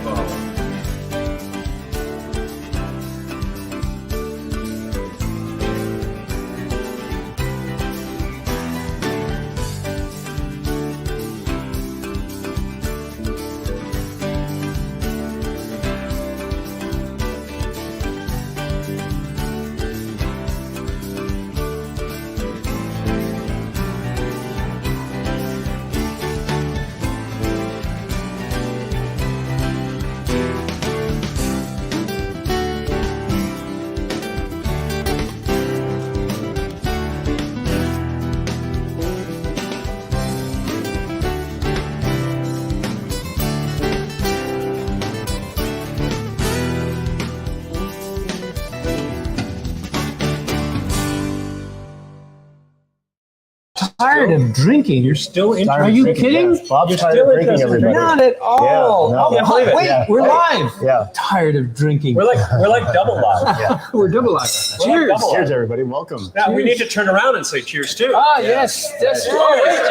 bottle. Tired of drinking. You're still interested. Are you kidding? Yes. Bob's You're tired still of drinking, interested. everybody. Not at all. Yeah, no. Oh, Can't believe it. wait, Yeah. we're live. Yeah. Tired of drinking. We're like double live. Yeah. We're double live. We're Cheers. like double Cheers, everybody. Welcome. Now we need to turn around and say cheers too. Ah, yes. That's Cheers. right.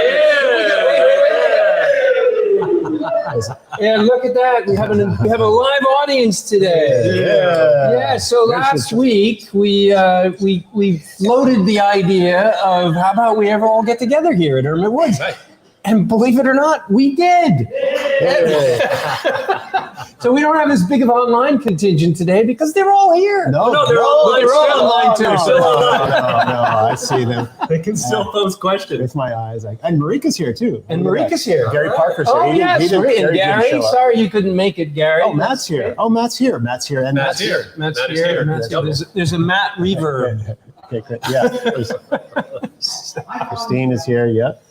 And look at that. We have a live audience today. Yeah. So last week we floated the idea of how about we ever all get together here at Hermit Woods. Right. And believe it or not, we did. So we don't have as big of an online contingent today because they're all here. No, they're online They're all still. online too. No, So- no, I see them. They can still pose questions. With my eyes. And Marika's here too. And Look at Marika's that. here. Gary Parker's here. Oh, yes. And Gary didn't Gary, show up. sorry you couldn't make it, Gary. Oh, Matt's here. Oh, Matt's here. Matt's here. And Matt's here. Matt's Matt is here. here. Matt's here. There's a Matt reverb. Okay, great. Yeah. Christine is here. Yep.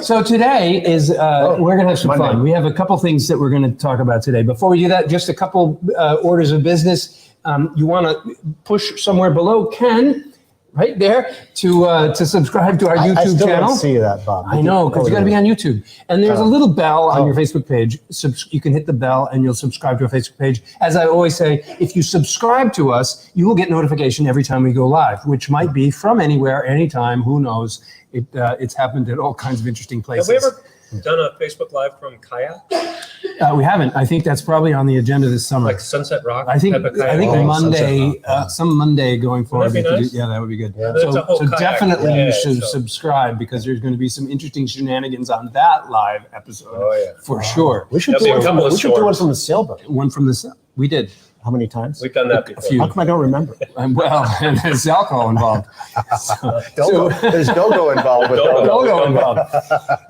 So today is, we're going to have some Monday. fun. We have a couple things that we're going to talk about today. Before we do that, just a couple orders of business. You want to push somewhere below Ken, right there, to subscribe to our YouTube I still channel. don't see that, Bob. I know, because you got to be on YouTube. And there's a little bell on Oh. your Facebook page. You can hit the bell and you'll subscribe to our Facebook page. As I always say, if you subscribe to us, you will get notification every time we go live, which might be from anywhere, anytime, who knows. It's happened at all kinds of interesting places. Have we ever done a Facebook Live from kayak? We haven't. I think that's probably on the agenda this summer. Like Sunset Rock? I think type of kayak? Monday, some Monday going forward. Wouldn't that be nice? Yeah, that would be good. Yeah. It's a whole So kayak definitely you day, should so- subscribe because there's going to be some interesting shenanigans on that live episode. Oh, yeah. For sure. We should There'll do be a couple of we should do one storms. from the sailboat. One from the we did. How many times? We've done that before. few. How come I don't remember? Well, and there's alcohol involved. There's go-go involved with Go-go. Go involved.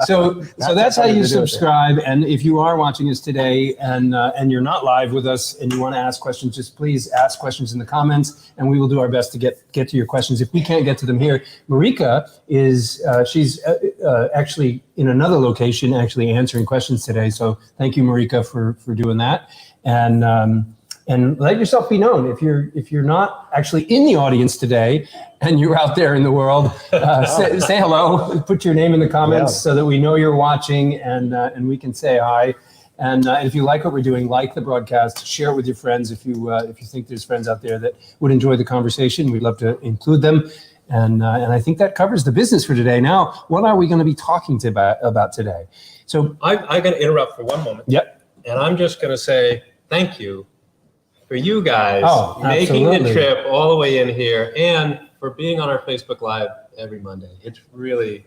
So that's how how you you do it. subscribe. And if you are watching us today and you're not live with us and you want to ask questions, just please ask questions in the comments, and we will do our best to get to your questions. If we can't get to them here, Marika is she's actually in another location, actually answering questions today. So thank you, Marika, for doing that. And let yourself be known. If you're not actually in the audience today and you're out there in the world, say hello. Put your name in the comments so that we know you're watching and we can say hi. And if you like what we're doing, like the broadcast, share it with your friends. If you think there's friends out there that would enjoy the conversation, we'd love to include them. And I think that covers the business for today. Now, what are we going to be talking about today? So I'm going to interrupt for one moment. Yep. And I'm just going to say thank you for you guys making absolutely. the trip all the way in here and for being on our Facebook Live every Monday. It's really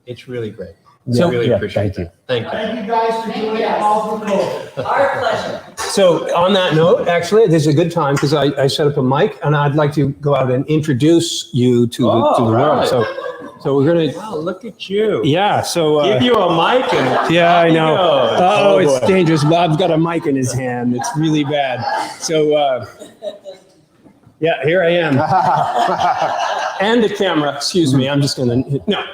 great. So really appreciate thank you. that. Thank you. Thank you guys for doing all the code. Our pleasure. So on that note, actually, this is a good time because I set up a mic and I'd like to go out and introduce you to the world. right. So we're gonna. Wow, look at you. Yeah. So. Give you a mic and Yeah, I know. goes. Oh, it's boy. dangerous. Bob's got a mic in his hand. It's really bad. So. Yeah, here I am. And a camera. Excuse me. I'm just gonna. No.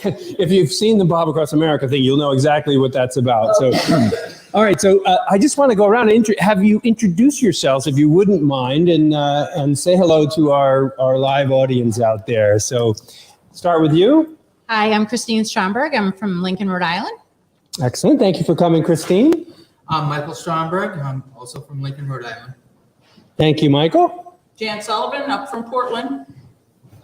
If you've seen the Bob Across America thing, you'll know exactly what that's about. So. All right, so I just want to go around and have you introduce yourselves, if you wouldn't mind, and say hello to our live audience out there. So, start with you. Hi, I'm Christine Stromberg. I'm from Lincoln, Rhode Island. Excellent. Thank you for coming, Christine. I'm Michael Stromberg. I'm also from Lincoln, Rhode Island. Thank you, Michael. Jan Sullivan, up from Portland.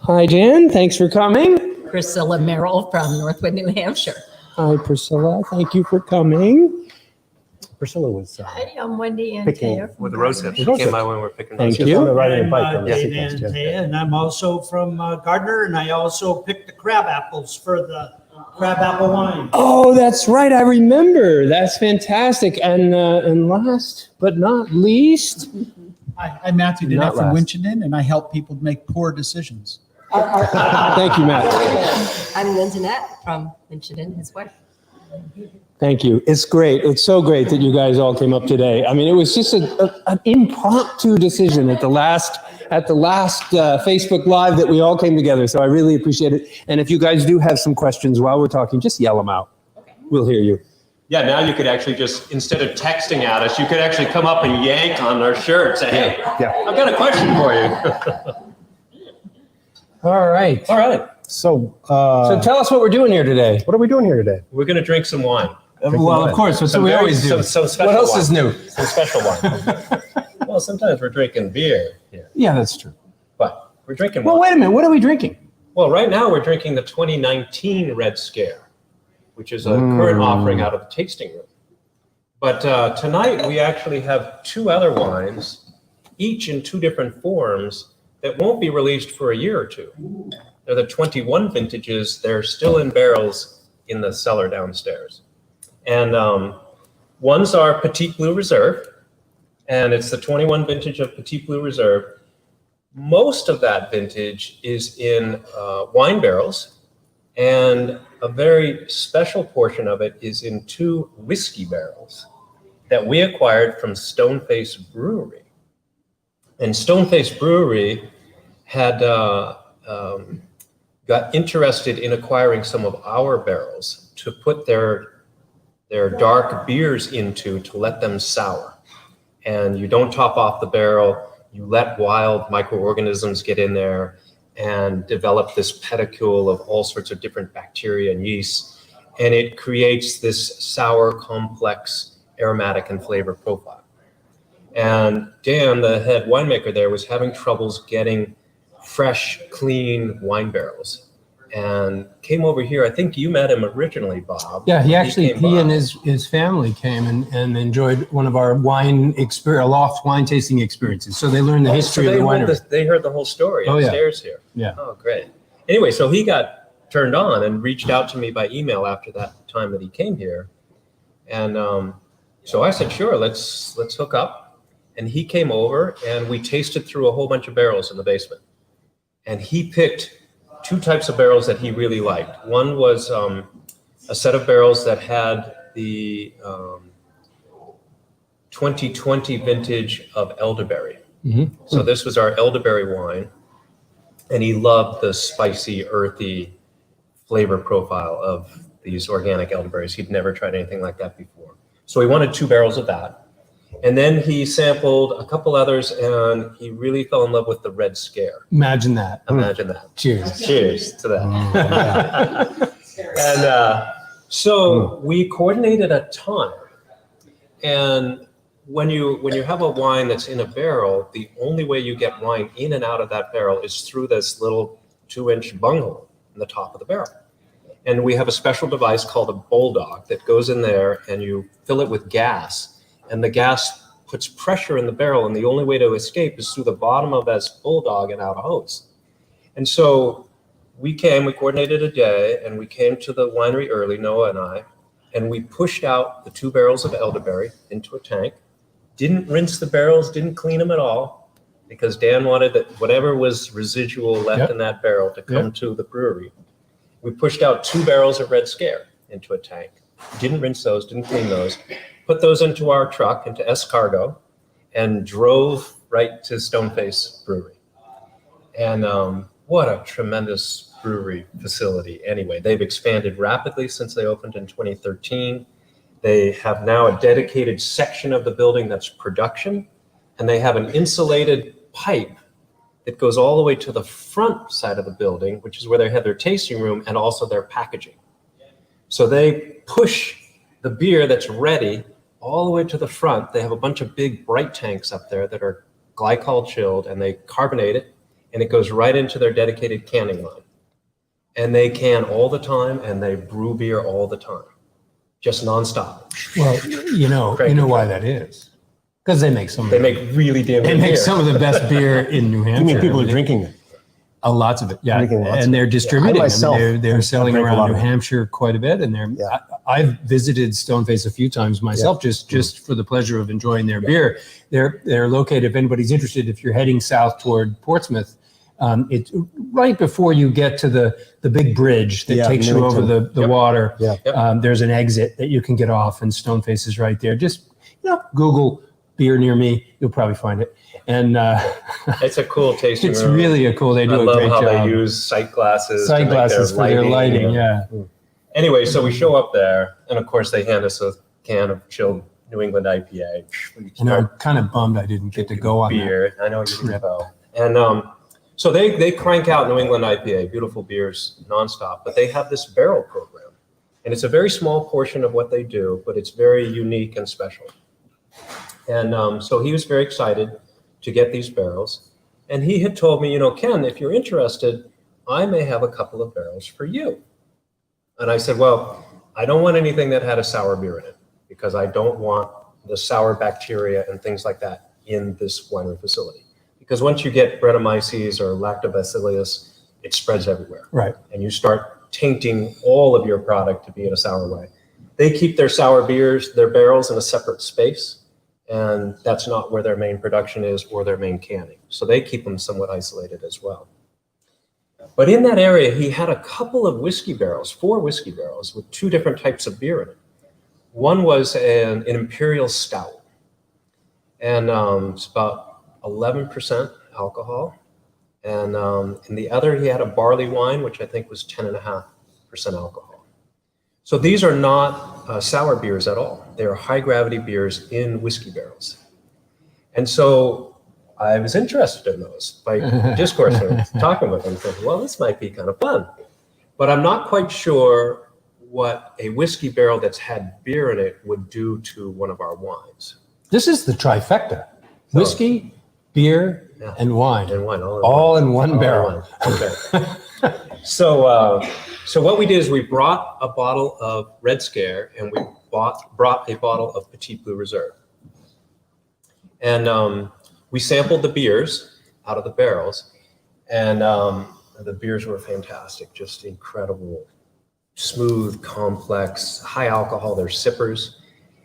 Hi, Jan. Thanks for coming. Priscilla Merrill from Northwood, New Hampshire. Hi, Priscilla. Thank you for coming. Priscilla was Hi, I'm Wendy picking Antaya. With the rose hips. She Rose came hips. by when we were picking Thank rose hips. you. on the riding a I'm bike. on the Dave sequence, yeah. Antaya, and I'm also from Gardner, and I also picked the crab apples for the crab apple wine. Oh, that's right. I remember. That's fantastic. And last but not least, Hi, I'm Matthew Not Dennett from last. Winchendon, and I help people make poor decisions. thank you, Matt. I'm Lynette from Winchendon, his wife. Thank you. It's great. It's so great that you guys all came up today. I mean, it was just an impromptu decision at the last Facebook Live that we all came together. So I really appreciate it. And if you guys do have some questions while we're talking, just yell them out. We'll hear you. Yeah, now you could actually just, instead of texting at us, you could actually come up and yank on our shirt, say, hey, Yeah. I've got a question for you. All right. All right, So, So tell us what we're doing here today. what are we doing here today? we're going to drink some wine. Well, of course, that's what we always do. Some special What else wine. is new? Some special wine. Well, sometimes we're drinking beer here, Yeah, that's true. but we're drinking Well, wine. wait a minute. What are we drinking? Well, right now we're drinking the 2019 Red Scare, which is a current offering out of the tasting room. But tonight we actually have two other wines, each in two different forms, that won't be released for a year or two. They're the 21 vintages. They're still in barrels in the cellar downstairs. And one's our Petit Blue Reserve, and it's the 21 vintage of Petit Blue Reserve. Most of that vintage is in wine barrels, and a very special portion of it is in two whiskey barrels that we acquired from Stoneface Brewery. And Stoneface Brewery had got interested in acquiring some of our barrels to put their dark beers into to let them sour. And you don't top off the barrel, you let wild microorganisms get in there and develop this pedicule of all sorts of different bacteria and yeasts. And it creates this sour, complex, aromatic and flavor profile. And Dan, the head winemaker there, was having troubles getting fresh, clean wine barrels and came over here. I think you met him originally, Bob. Yeah, he came by. and his family came and enjoyed one of our loft wine tasting experiences. So they learned the history of the winery. They heard the whole story Oh, yeah. upstairs here. Yeah. Oh, great. Anyway, so he got turned on and reached out to me by email after that time that he came here. And so I said, sure, let's hook up. And he came over and we tasted through a whole bunch of barrels in the basement. And he picked two types of barrels that he really liked. One was a set of barrels that had the 2020 vintage of elderberry. Mhm. So this was our elderberry wine. And he loved the spicy, earthy flavor profile of these organic elderberries. He'd never tried anything like that before. So he wanted two barrels of that. And then he sampled a couple others and he really fell in love with the Red Scare. Imagine that. Imagine that. Cheers. Cheers to that. And so we coordinated a time. And when you have a wine that's in a barrel, the only way you get wine in and out of that barrel is through this little 2-inch bunghole in the top of the barrel. And we have a special device called a bulldog that goes in there and you fill it with gas. And the gas puts pressure in the barrel, and the only way to escape is through the bottom of this bulldog and out a hose. And so we coordinated a day, and we came to the winery early, Noah and I, and we pushed out the 2 barrels of elderberry into a tank, didn't rinse the barrels, didn't clean them at all, because Dan wanted that whatever was residual left in that barrel to come to the brewery. We pushed out 2 barrels of Red Scare into a tank, didn't rinse those, didn't clean those, put those into our truck, into S-Cargo, and drove right to Stoneface Brewery. And what a tremendous brewery facility. Anyway, they've expanded rapidly since they opened in 2013. They have now a dedicated section of the building that's production, and they have an insulated pipe that goes all the way to the front side of the building, which is where they have their tasting room and also their packaging. So they push the beer that's ready all the way to the front. They have a bunch of big bright tanks up there that are glycol chilled, and they carbonate it, and it goes right into their dedicated canning line. And they can all the time, and they brew beer all the time. just nonstop. Well, you know why that is. Because they make some. They make really damn They good make beer. some of the best beer in New Hampshire. You mean people are I mean, drinking it? lots of it, yeah, Drinking lots and of they're distributing. I myself, they're selling drink a around lot New of it. Hampshire quite a bit, and they're. Yeah. I've visited Stoneface a few times myself, just for the pleasure of enjoying their beer. They're located. If anybody's interested, if you're heading south toward Portsmouth, it's right before you get to the big bridge that Yeah, takes you over Newington. the water. Yeah. There's an exit that you can get off, and Stoneface is right there. Just Google beer near me, you'll probably find it. And It's a cool tasting it's room. really a cool. They I do a love great how job. they use sight glasses. Sight to make glasses for their lighting. and- Yeah. Anyway, so we show up there, and of course they hand us a can of chilled New England IPA. We And I'm start kind of bummed I didn't get to go on that. beer. I know you didn't trip. go. And so they crank out New England IPA, beautiful beers nonstop, but they have this barrel program. And it's a very small portion of what they do, but it's very unique and special. And so he was very excited to get these barrels. And he had told me, Ken, if you're interested, I may have a couple of barrels for you. And I said, well, I don't want anything that had a sour beer in it because I don't want the sour bacteria and things like that in this winery facility. Because once you get Brettanomyces or Lactobacillus, it spreads everywhere. Right. And you start tainting all of your product to be in a sour way. They keep their sour beers, their barrels in a separate space. And that's not where their main production is or their main canning. So they keep them somewhat isolated as well. But in that area, he had a couple of whiskey barrels, 4 whiskey barrels with 2 different types of beer in it. One was an imperial stout, and it's about 11% alcohol. And in the other, he had a barley wine, which I think was 10.5% alcohol. So these are not sour beers at all. They are high gravity beers in whiskey barrels. And so I was interested in those by discoursing, talking with them, thinking, well, this might be kind of fun. But I'm not quite sure what a whiskey barrel that's had beer in it would do to one of our wines. This is the trifecta: whiskey, beer, Yeah. and wine. And wine, All in one barrel. Okay. So what we did is we brought a bottle of Red Scare and we brought a bottle of Petit Blue Reserve. And we sampled the beers out of the barrels, and the beers were fantastic, just incredible, smooth, complex, high alcohol. They're sippers.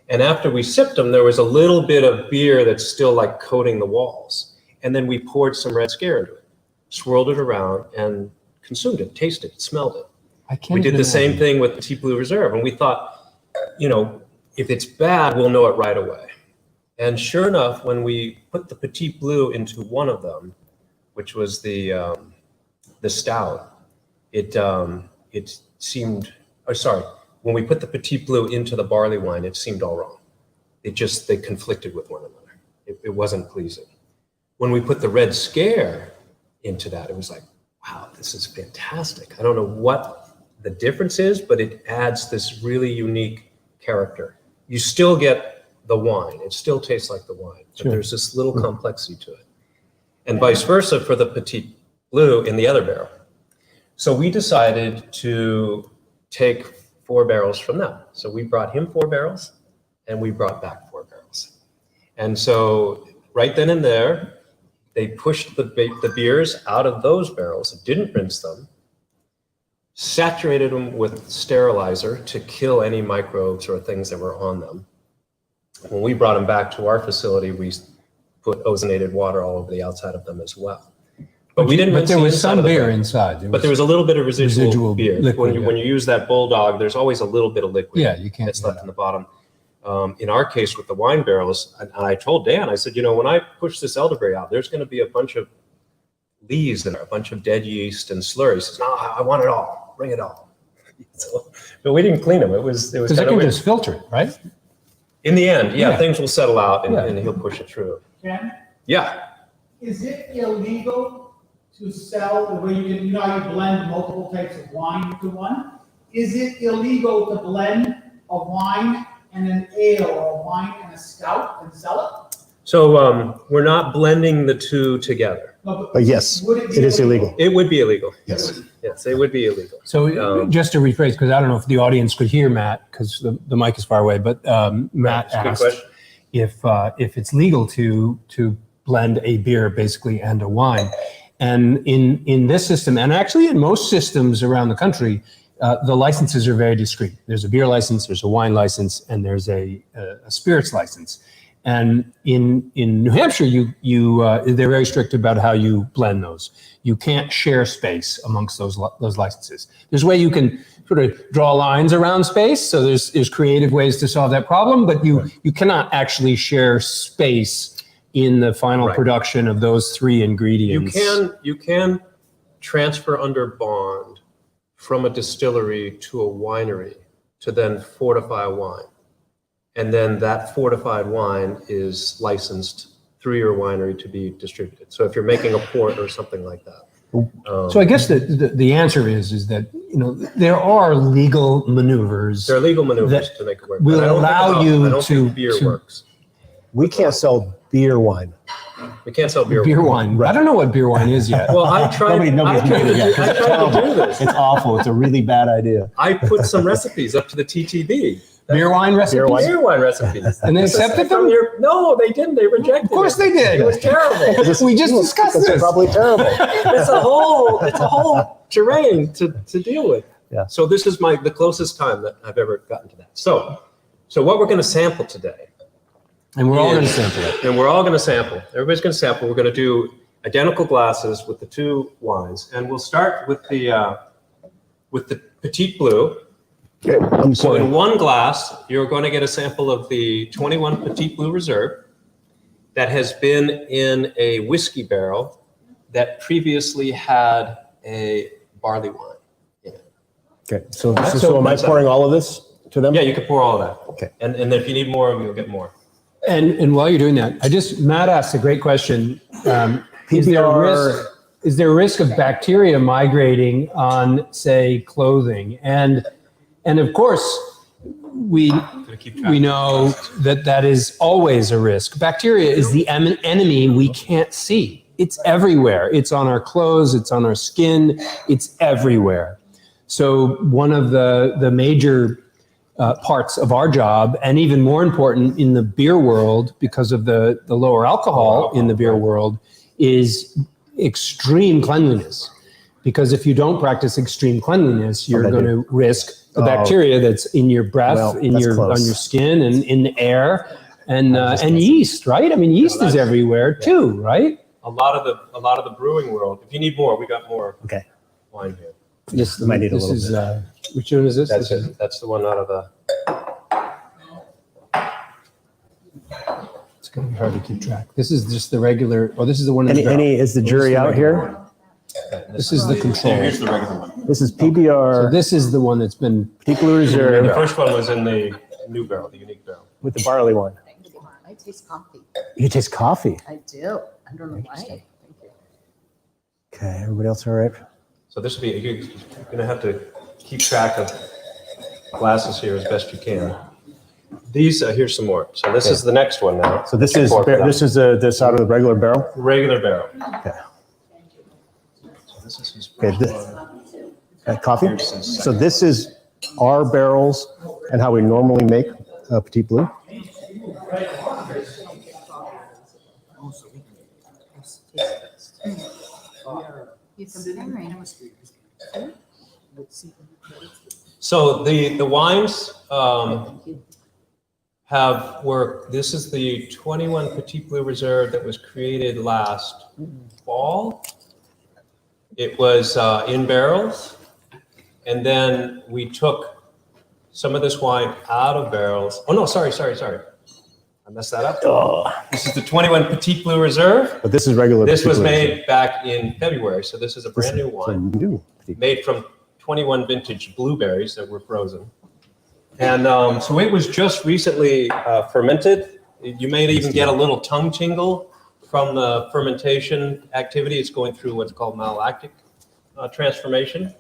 And after we sipped them, there was a little bit of beer that's still like coating the walls. And then we poured some Red Scare into it, swirled it around, and consumed it, tasted it, smelled it. I can't We did the even same imagine. thing with Petit Blue Reserve. And we thought, if it's bad, we'll know it right away. And sure enough, when we put the Petit Blue into one of them, which was the stout, it seemed, when we put the Petit Blue into the barley wine, it seemed all wrong. They conflicted with one another. It wasn't pleasing. When we put the Red Scare into that, it was like, wow, this is fantastic. I don't know what the difference is, but it adds this really unique character. You still get the wine. It still tastes like the wine, but Sure. there's this little complexity to it. And vice versa for the Petit Blue in the other barrel. So we decided to take 4 barrels from them. So we brought him 4 barrels and we brought back 4 barrels. And so right then and there, they pushed the beers out of those barrels, didn't rinse them, saturated them with sterilizer to kill any microbes or things that were on them. When we brought them back to our facility, we put ozonated water all over the outside of them as well. But we didn't. But rinse there the was inside some of the beer barrel. inside. But there was a little bit of residual beer. liquid, When you use that bulldog, there's always a little bit of liquid. Yeah, you can't that's do left that. in the bottom. In our case with the wine barrels, and I told Dan, I said, when I push this elderberry out, there's going to be a bunch of leaves in there, a bunch of dead yeast and slurry. He says, no, I want it all. Bring it all. But we didn't clean them. It was Because they kind of can weird. just filter it, right? In the end, Yeah. things will settle out and, Yeah. and he'll push it through. Ken, Yeah. is it illegal to sell the way you can, how you blend multiple types of wine into one? Is it illegal to blend a wine and an ale or a wine and a stout and sell it? So we're not blending the two together. But yes, would be it is illegal. It would be illegal. Yes. Yes, it would be illegal. So just to rephrase, because I don't know if the audience could hear Matt, because the mic is far away, but Matt That's a good asked question. if it's legal to blend a beer basically and a wine. And in this system, and actually in most systems around the country, the licenses are very discrete. There's a beer license, there's a wine license, and there's a spirits license. And in New Hampshire, they're very strict about how you blend those. You can't share space amongst those licenses. There's a way you can sort of draw lines around space. So there's creative ways to solve that problem, but you cannot actually share space in the final Right. production of those three ingredients. You can transfer under bond from a distillery to a winery to then fortify a wine. And then that fortified wine is licensed through your winery to be distributed. So if you're making a port or something like that. So I guess the answer is that, there are legal maneuvers. There are legal maneuvers that to make it work. will but I don't allow think you I don't to- think beer to- works. We can't sell beer wine. We can't sell beer. Beer wine. I don't know what beer wine is yet. Well, I tried Nobody's made it yet. I tried to do this. It's awful. It's a really bad idea. I put some recipes up to the TTB. Beer wine recipes? Beer wine. Beer wine recipes. And they accepted them? No, they didn't. They rejected it. Of course they did. It was terrible. We just discussed It's this. probably terrible. It's a whole terrain to deal with. Yeah. So this is the closest time that I've ever gotten to that. So what we're going to sample today, And we're all going to sample it. and we're all going to sample. Everybody's going to sample. We're going to do identical glasses with the two wines, and we'll start with the Petite Blue. Okay, I'm So in pouring. one glass, you're going to get a sample of the 21 Petite Blue Reserve that has been in a whiskey barrel that previously had a barley wine in it. Okay, so am I pouring all of this to them? Yeah, you can pour all of that. Okay. And if you need more, you'll get more. And while you're doing that, Matt asked a great question. Is there a risk of bacteria migrating on, say, clothing? And of course, we know that is always a risk. Bacteria is the enemy we can't see. It's everywhere. It's on our clothes. It's on our skin. It's everywhere. So one of the major parts of our job, and even more important in the beer world, because of the lower alcohol in the beer world, is extreme cleanliness. Because if you don't practice extreme cleanliness, you're going to risk the bacteria that's in your breath, Well, on that's your close. skin, and in the air, and yeast, right? I mean, yeast is everywhere too, right? A lot of the brewing world. If you need more, we got more Okay. wine here. This Might need a this little is which one is this? That's This it. That's the one out of the. It's going to be hard to keep track. This is just the regular. Oh, this is the one in the barrel. Is the jury out here? This is the control. Here's the regular one. This is So PBR, this is the one that's been. Petite Blue The Reserve first one was in the new barrel, the unique barrel. with the barley one. I taste coffee. You taste coffee. I do. I don't know why. Thank you. Okay, everybody else all right? So this will be, you're going to have to keep track of glasses here as best you can. These, here's some more. So this is the next one now. So this is this out of the regular barrel? Regular barrel. Okay. So this is his Okay, first one. Coffee? Here's his So this is our barrels and how we normally make Petite Blue? So the wines this is the 21 Petite Blue Reserve that was created last fall. It was in barrels, and then we took some of this wine out of barrels. Oh no, sorry. I messed that up. Oh, This is the 21 Petite Blue Reserve. but this is regular. This Petite was Blue made back in February, so this is a brand new Reserve. So wine new Petite Blue. made from 21 vintage blueberries that were frozen. And so it was just recently fermented. You may even get a little tongue tingle from the fermentation activity. It's going through what's called malolactic transformation.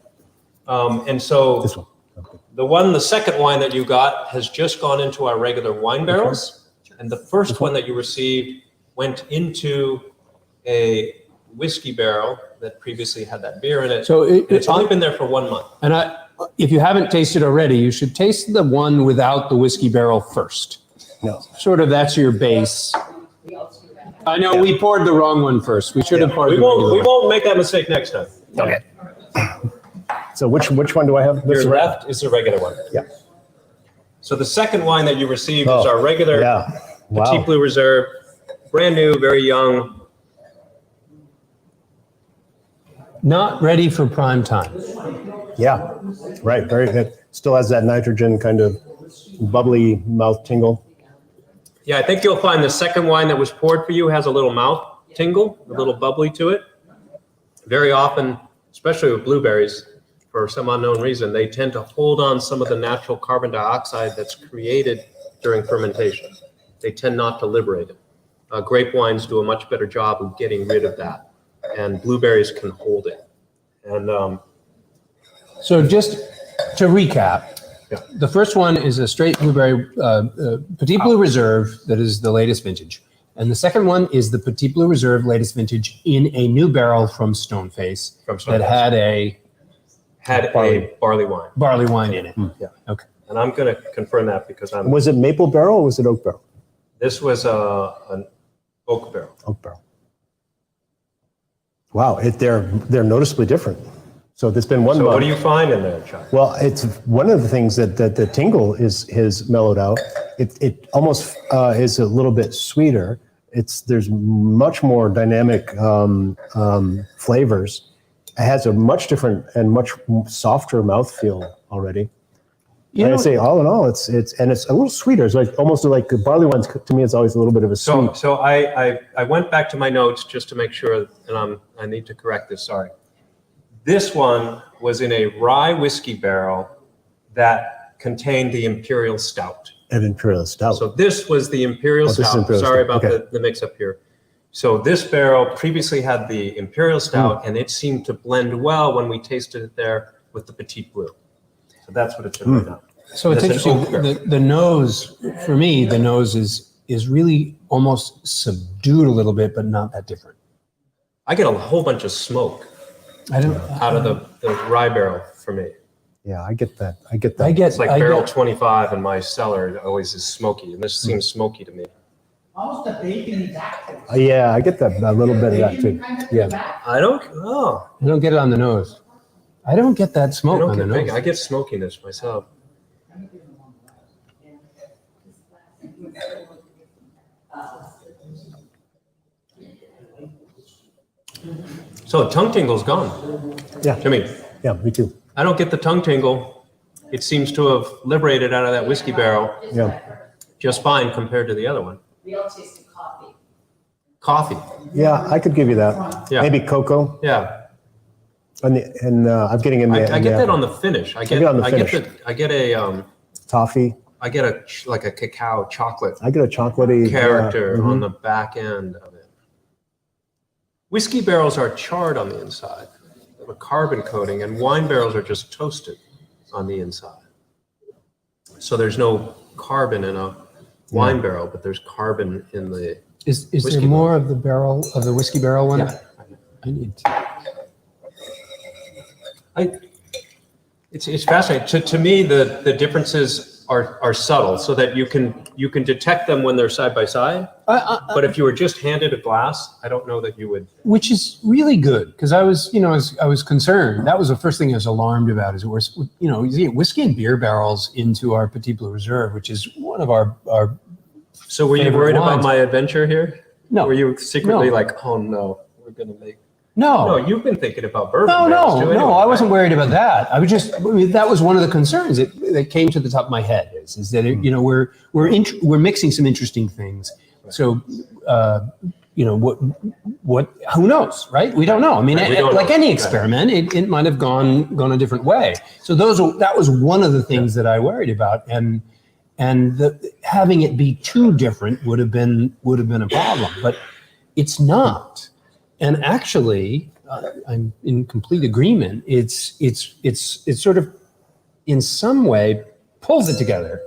And so This one. Okay. the second wine that you got has just gone into our regular wine barrels. And the first one that you received went into a whiskey barrel that previously had that beer in it. So It's only been there for 1 month. And if you haven't tasted already, you should taste the one without the whiskey barrel first. No. Sort of that's your base. I know we poured the wrong one first. We should have poured We the regular won't, we one. won't make that mistake next time. Okay. So which one do I have? Your left is the regular one. Yeah. So the second wine that you received is Oh, our regular Yeah. Petit Wow. Blue Reserve, brand new, very young. Not ready for prime time. Yeah. Right. Very good. Still has that nitrogen kind of bubbly mouth tingle. Yeah, I think you'll find the second wine that was poured for you has a little mouth tingle, a little bubbly to it. Very often, especially with blueberries, for some unknown reason, they tend to hold on some of the natural carbon dioxide that's created during fermentation. They tend not to liberate it. Grape wines do a much better job of getting rid of that, and blueberries can hold it. And So just to recap, Yeah. the first one is a straight blueberry Petit Blue Reserve that is the latest vintage. And the second one is the Petit Blue Reserve latest vintage in a new barrel from Stoneface, From that Stoneface. had a a barley wine. barley wine in it. Yeah. Okay. And I'm going to confirm that because Was it maple barrel or was it oak barrel? this was an oak barrel. Oak barrel. Wow. They're noticeably different. So there's been 1 So month. what do you find in there, Chuck? Well, it's one of the things that the tingle is mellowed out. It almost is a little bit sweeter. There's much more dynamic flavors. It has a much different and much softer mouthfeel already. You And know, I say all in all, it's a little sweeter. It's like almost like the barley wines to me. It's always a little bit of a sweet. So I went back to my notes just to make sure, and I need to correct this, sorry. This one was in a rye whiskey barrel that contained the Imperial Stout. An imperial stout. So this was the Imperial Oh, this is Stout. Imperial Sorry Stout. about Okay. the mix-up here. So this barrel previously had the Imperial Stout, and it seemed to blend well when we tasted it there with the Petit Blue. So that's what it's in right now. so it's That's an interesting. oak barrel. The nose, for me, the nose is really almost subdued a little bit, but not that different. I get a whole bunch of smoke I don't. out of the rye barrel for me. Yeah, I get that. I get that. I get. It's like I barrel get- 25 in my cellar always is smoky, and this seems smoky to me. Almost a bacon back. Yeah, I get that a little bit of that too. Yeah. I don't, oh, I don't get it on the nose. I don't get that I smoke don't on the get big. nose. I get smokiness myself. So tongue tingle's gone. Yeah. Jimmy, Yeah, me too. I don't get the tongue tingle. It seems to have liberated out of that whiskey barrel Yeah. just fine compared to the other one. We all tasted coffee. Coffee, Yeah, I could give you that. Yeah. Maybe cocoa. yeah. And I'm getting in the. I get that on the finish. I get on the I finish. get I get a toffee. I get like a cacao chocolate I get a chocolatey character mhm. on the back end of it. Whiskey barrels are charred on the inside, they have a carbon coating, and wine barrels are just toasted on the inside. So there's no carbon in a wine barrel, but there's carbon in the. Is there Whiskey more of the barrel of the whiskey barrel one? Yeah. I need to. It's fascinating. To me, the differences are subtle, so that you can detect them when they're side by side. But if you were just handed a glass, I don't know that you would. Which is really good, because I was concerned. That was the first thing I was alarmed about. Is we're you get whiskey and beer barrels into our Petit Blue Reserve, which is one of our. So were you Favorite worried about wines. my adventure here? No. Were you secretly No. like, oh no, we're gonna make? No. No, you've been thinking about bourbon. No, barrels too, no, anyway, I wasn't right? worried about that. I mean, that was one of the concerns that came to the top of my head is that we're mixing some interesting things. So, who knows, right? We don't know. I mean, Right, we don't like know. any Right. experiment, it might have gone a different way. So that was one of the things that I worried about, and having it be too different would have been a problem, but it's not. And actually, I'm in complete agreement. It's sort of, in some way, pulls it together,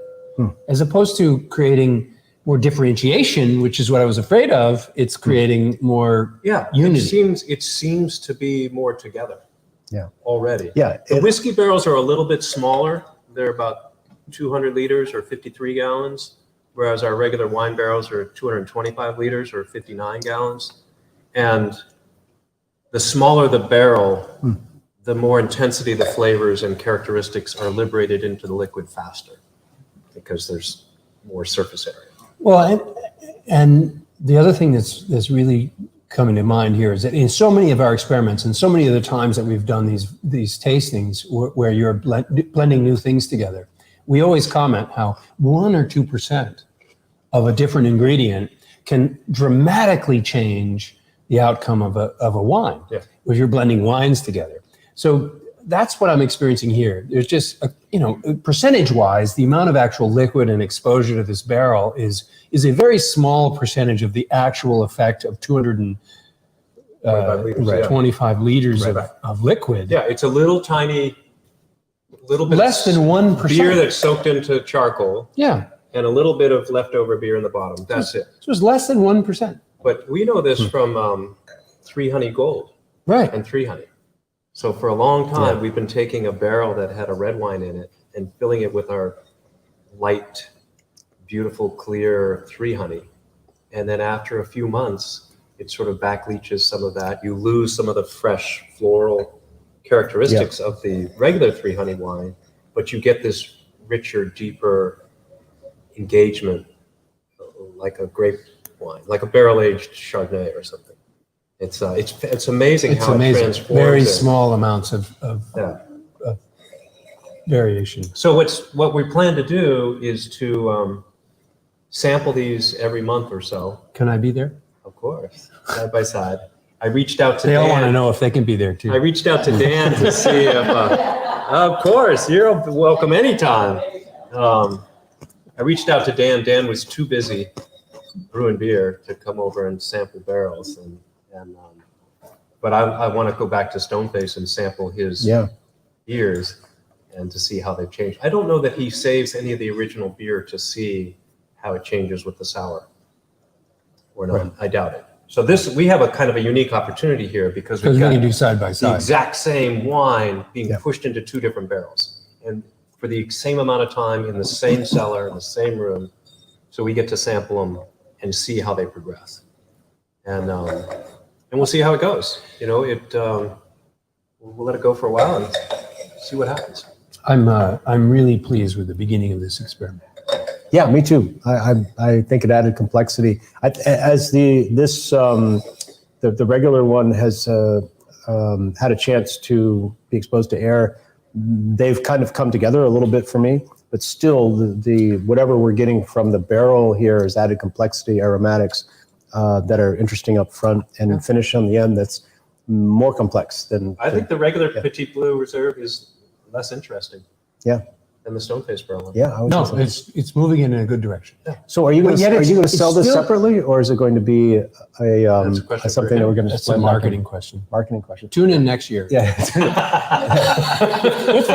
as opposed to creating more differentiation, which is what I was afraid of. It's creating more Yeah, unity. it seems to be more together. Yeah. Already. Yeah. The whiskey barrels are a little bit smaller. They're about 200 liters or 53 gallons, whereas our regular wine barrels are 225 liters or 59 gallons. And the smaller the barrel, the more intensity the flavors and characteristics are liberated into the liquid faster because there's more surface area. Well, and the other thing that's really coming to mind here is that in so many of our experiments and so many of the times that we've done these tastings where you're blending new things together, we always comment how 1 or 2% of a different ingredient can dramatically change the outcome of a wine. Yeah. If you're blending wines together. So that's what I'm experiencing here. There's just, percentage-wise, the amount of actual liquid and exposure to this barrel is a very small percentage of the actual effect of 225 liters of liquid. Yeah, it's a little bit Less than 1%. beer that's soaked into charcoal Yeah. and a little bit of leftover beer in the bottom. That's it. So it's less than 1%. But we know this from 3 Honey Gold Right. and 3 Honey. So for a long time, we've been taking a barrel that had a red wine in it and filling it with our light, beautiful, clear 3 Honey. And then after a few months, it sort of back leaches some of that. You lose some of the fresh floral characteristics of the regular 3 Honey wine, but you get this richer, deeper engagement, like a grape wine, like a barrel-aged Chardonnay or something. It's amazing how it transforms. Very it. small amounts of variation. So what we plan to do is to sample these every month or so. Can I be there? Of course, side by side. I reached out to They all Dan. want to know if they can be there too. I reached out to Dan to see if, of course, you're welcome anytime. I reached out to Dan. Dan was too busy brewing beer to come over and sample barrels, but I want to go back to Stoneface and sample his beers and to see how they've changed. I don't know that he saves any of the original beer to see how it changes with the sour or not. Right. I doubt it. So we have a kind of a unique opportunity here because we can do side by side. The exact same wine being pushed into 2 different barrels and for the same amount of time in the same cellar, in the same room. So we get to sample them and see how they progress. And we'll see how it goes. We'll let it go for a while and see what happens. I'm really pleased with the beginning of this experiment. Yeah, me too. I think it added complexity. As the regular one has had a chance to be exposed to air, they've kind of come together a little bit for me. But still, the whatever we're getting from the barrel here has added complexity, aromatics that are interesting up front, and finish on the end that's more complex than. I think the regular Petit Bleu Reserve is less interesting. Yeah. Than the Stoneface Brewing. Yeah. It's moving in a good direction. Yeah. So are you going to sell this separately, or is it going to be something that we're going to? That's a marketing question. Marketing question. Tune in next year. Yeah.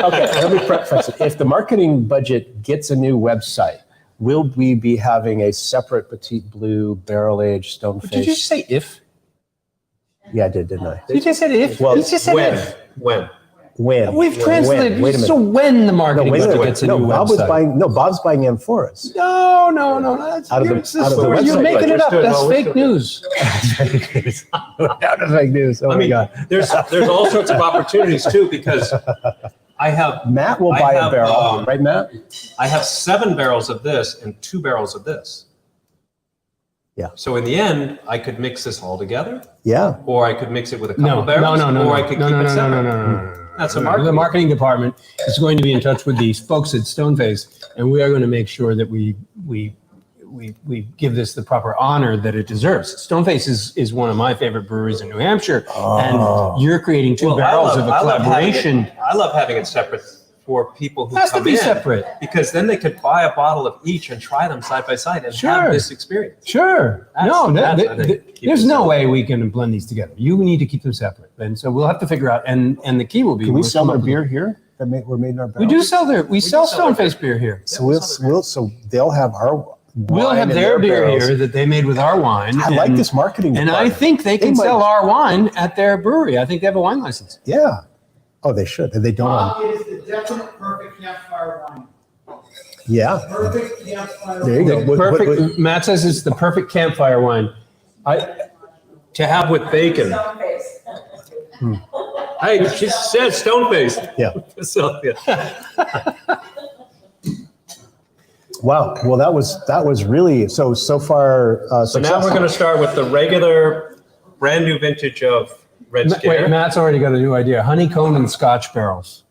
Okay. Let me preface it. If the marketing budget gets a new website, will we be having a separate Petit Bleu barrel-aged Stoneface? Did you just say if? Yeah, I did, didn't I? You just said if. Well, you just said if. When? We've translated. Wait a minute. So when the marketing budget gets a new website. Bob's buying them for us. No. Out of the website. You're making it up. That's fake news. Out of fake news. Oh my God. There's all sorts of opportunities too, because I have Matt will buy a barrel, right, Matt? I have 7 barrels of this and 2 barrels of this. Yeah. So in the end, I could mix this all together. Yeah. Or I could mix it with a couple barrels. Or I could keep it separate. No. That's a marketing. The marketing department is going to be in touch with these folks at Stoneface, and we are going to make sure that we give this the proper honor that it deserves. Stoneface is one of my favorite breweries in New Hampshire, and you're creating 2 barrels of a collaboration. I love having it separate for people who has come to be in, separate, because then they could buy a bottle of each and try them side by side and have this experience. Sure. There's no way we can blend these together. You need to keep them separate, and so we'll have to figure out. And the key will be. Can we sell their beer here? Were made in our barrel? We do sell Stoneface beer here. So so they'll have We'll wine have in their beer barrels. here that they made with our wine. I like this marketing. And I department. think they can might- sell our wine at their brewery. I think they have a wine license. Yeah. Oh, they should. They don't. It is the definite perfect campfire wine. Yeah. Perfect campfire There you wine. go. Perfect. Matt says it's the perfect campfire wine. To have with bacon. Hey, she said Stoneface. Yeah. So, yeah. Wow. Well, that was really so far. So now we're going to start with the regular, brand new vintage of Red Scare. Wait, Matt's already got a new idea. Honeycomb and Scotch barrels.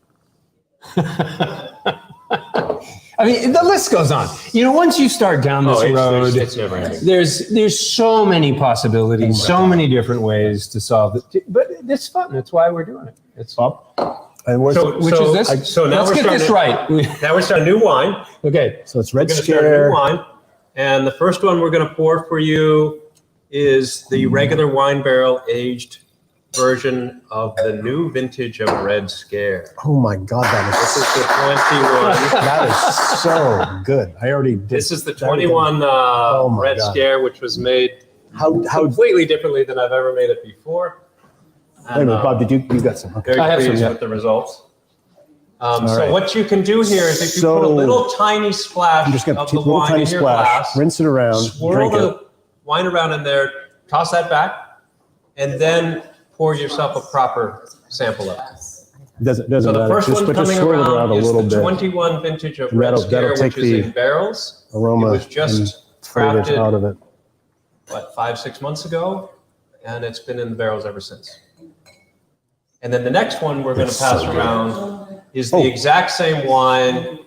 I mean, the list goes on. You know, once you start down this road, it's never ending. there's so many possibilities, so many different ways to solve it. But it's fun. That's why we're doing it. It's fun. And we're, Which is this? So now Let's we're get this starting right. Now we're starting a new wine. Okay. so it's Red We're going to start a Scare. new wine. And the first one we're going to pour for you is the regular wine barrel aged version of the new vintage of Red Scare. Oh my God, This is the 21. that is so good. I already did. This is the 21 Oh my Red God. Scare, which was made How completely differently than I've ever made it before. wait a minute, Bob, did you got some? Okay. Very I have some, pleased yeah. with the results. So right. what you can do here is if you put a So- little tiny splash I'm just gonna of take the a little wine tiny in your splash, glass, rinse it around, swirl drink it. the wine around in there, toss that back, and then pour yourself a proper sample of it. Doesn't So the matter. first one Just coming swirl it around around a is little the bit. 21 vintage of And Red that'll Scare, take which is the in barrels. Aroma It was just flavors out crafted, of it. what, 5-6 months ago, and it's been in the barrels ever since. And then the next one we're going to pass around is the Oh. exact same wine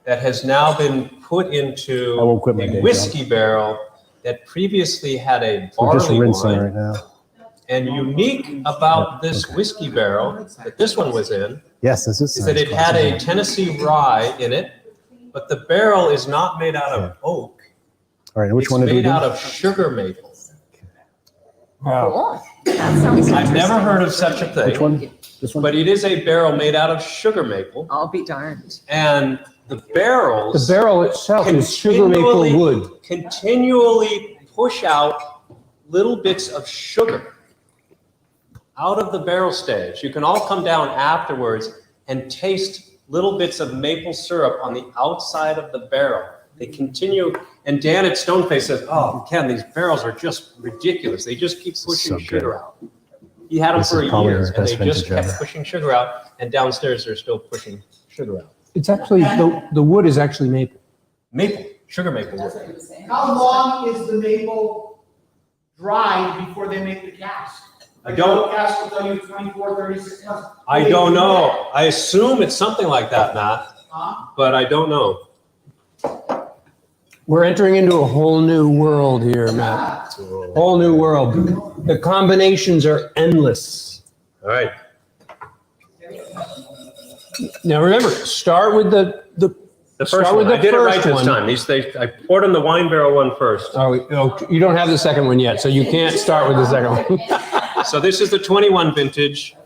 that has now been put into I won't quit my day a job. whiskey barrel that previously had a We're just barley rinsing wine. right now. And unique about this whiskey barrel that this one was in Yes, this is. is that it had a Tennessee rye in it, but the barrel is not made out of oak. All right, which It's one did we made do? out of sugar maple. Wow. Cool. That sounds I've never interesting. heard of such a thing. Which one? This one? But it is a barrel made out of sugar maple, I'll be darned. and the barrels The barrel itself is sugar maple continually- wood. continually push out little bits of sugar out of the barrel stage. You can all come down afterwards and taste little bits of maple syrup on the outside of the barrel. They continue, and Dan at Stoneface says, "Oh, Ken, these barrels are just ridiculous. They just keep pushing So good. sugar out." He had them This for is a probably year, our and best they just vintage kept ever. pushing sugar out, and downstairs they're still pushing sugar out. It's actually, the wood is actually maple. Maple, sugar maple wood. How long is the maple dried before they make the cask? I don't- The cask will tell you 24, 36 months. I don't know. I assume it's something like that, Matt, Huh? but I don't know. We're entering into a whole new world here, Matt. Whole new world. The combinations are endless. All right. Now remember, start with the The first start with one. I the did it right first this one. time. I poured in the wine barrel one first. Oh, you don't have the second one yet, so you can't start with the second one. So this is the 21 vintage.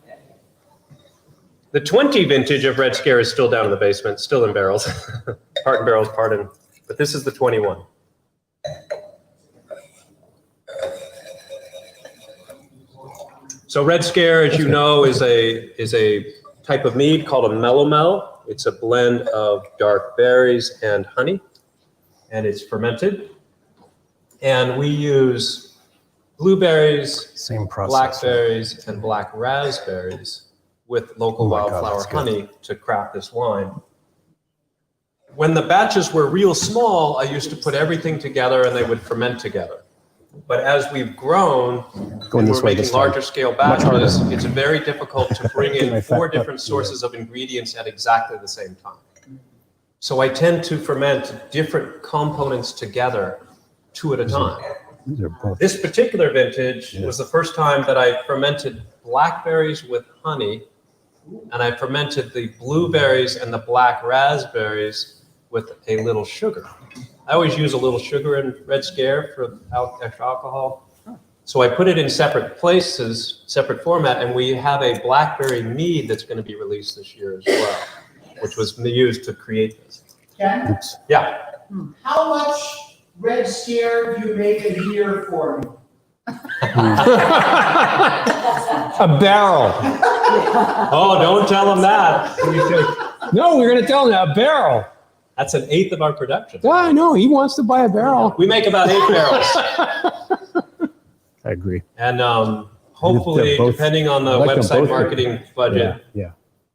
The 20 vintage of Red Scare is still down in the basement, still in barrels. Part in barrels, part in, but this is the 21. So Red Scare, as you know, is a type of mead called a mellow. It's a blend of dark berries and honey, and it's fermented. And we use blueberries, Same process. blackberries, and black raspberries with local Oh my God, wildflower that's good. honey to craft this wine. When the batches were real small, I used to put everything together and they would ferment together. But as we've grown, Going and this we're way making this time. larger scale Much harder. batches, it's very difficult to bring Get my in fat 4 up, different yeah. sources of ingredients at exactly the same time. So I tend to ferment different components together 2 at a time. These are both. This particular vintage was the first time that I fermented blackberries with honey, and I fermented the blueberries and the black raspberries with a little sugar. I always use a little sugar in Red Scare for extra alcohol. So I put it in separate places, separate format, and we have a blackberry mead that's going to be released this year as well, which was used to create this. Ken, Yeah. how much Red Scare, you make a year for me? A barrel. Oh, don't tell them that. No, we're going to tell him a barrel. That's an eighth of our production. Yeah, I know. He wants to buy a barrel. We make about 8 barrels. I agree. And hopefully, They're both- depending on the I like them website both. marketing budget, Yeah.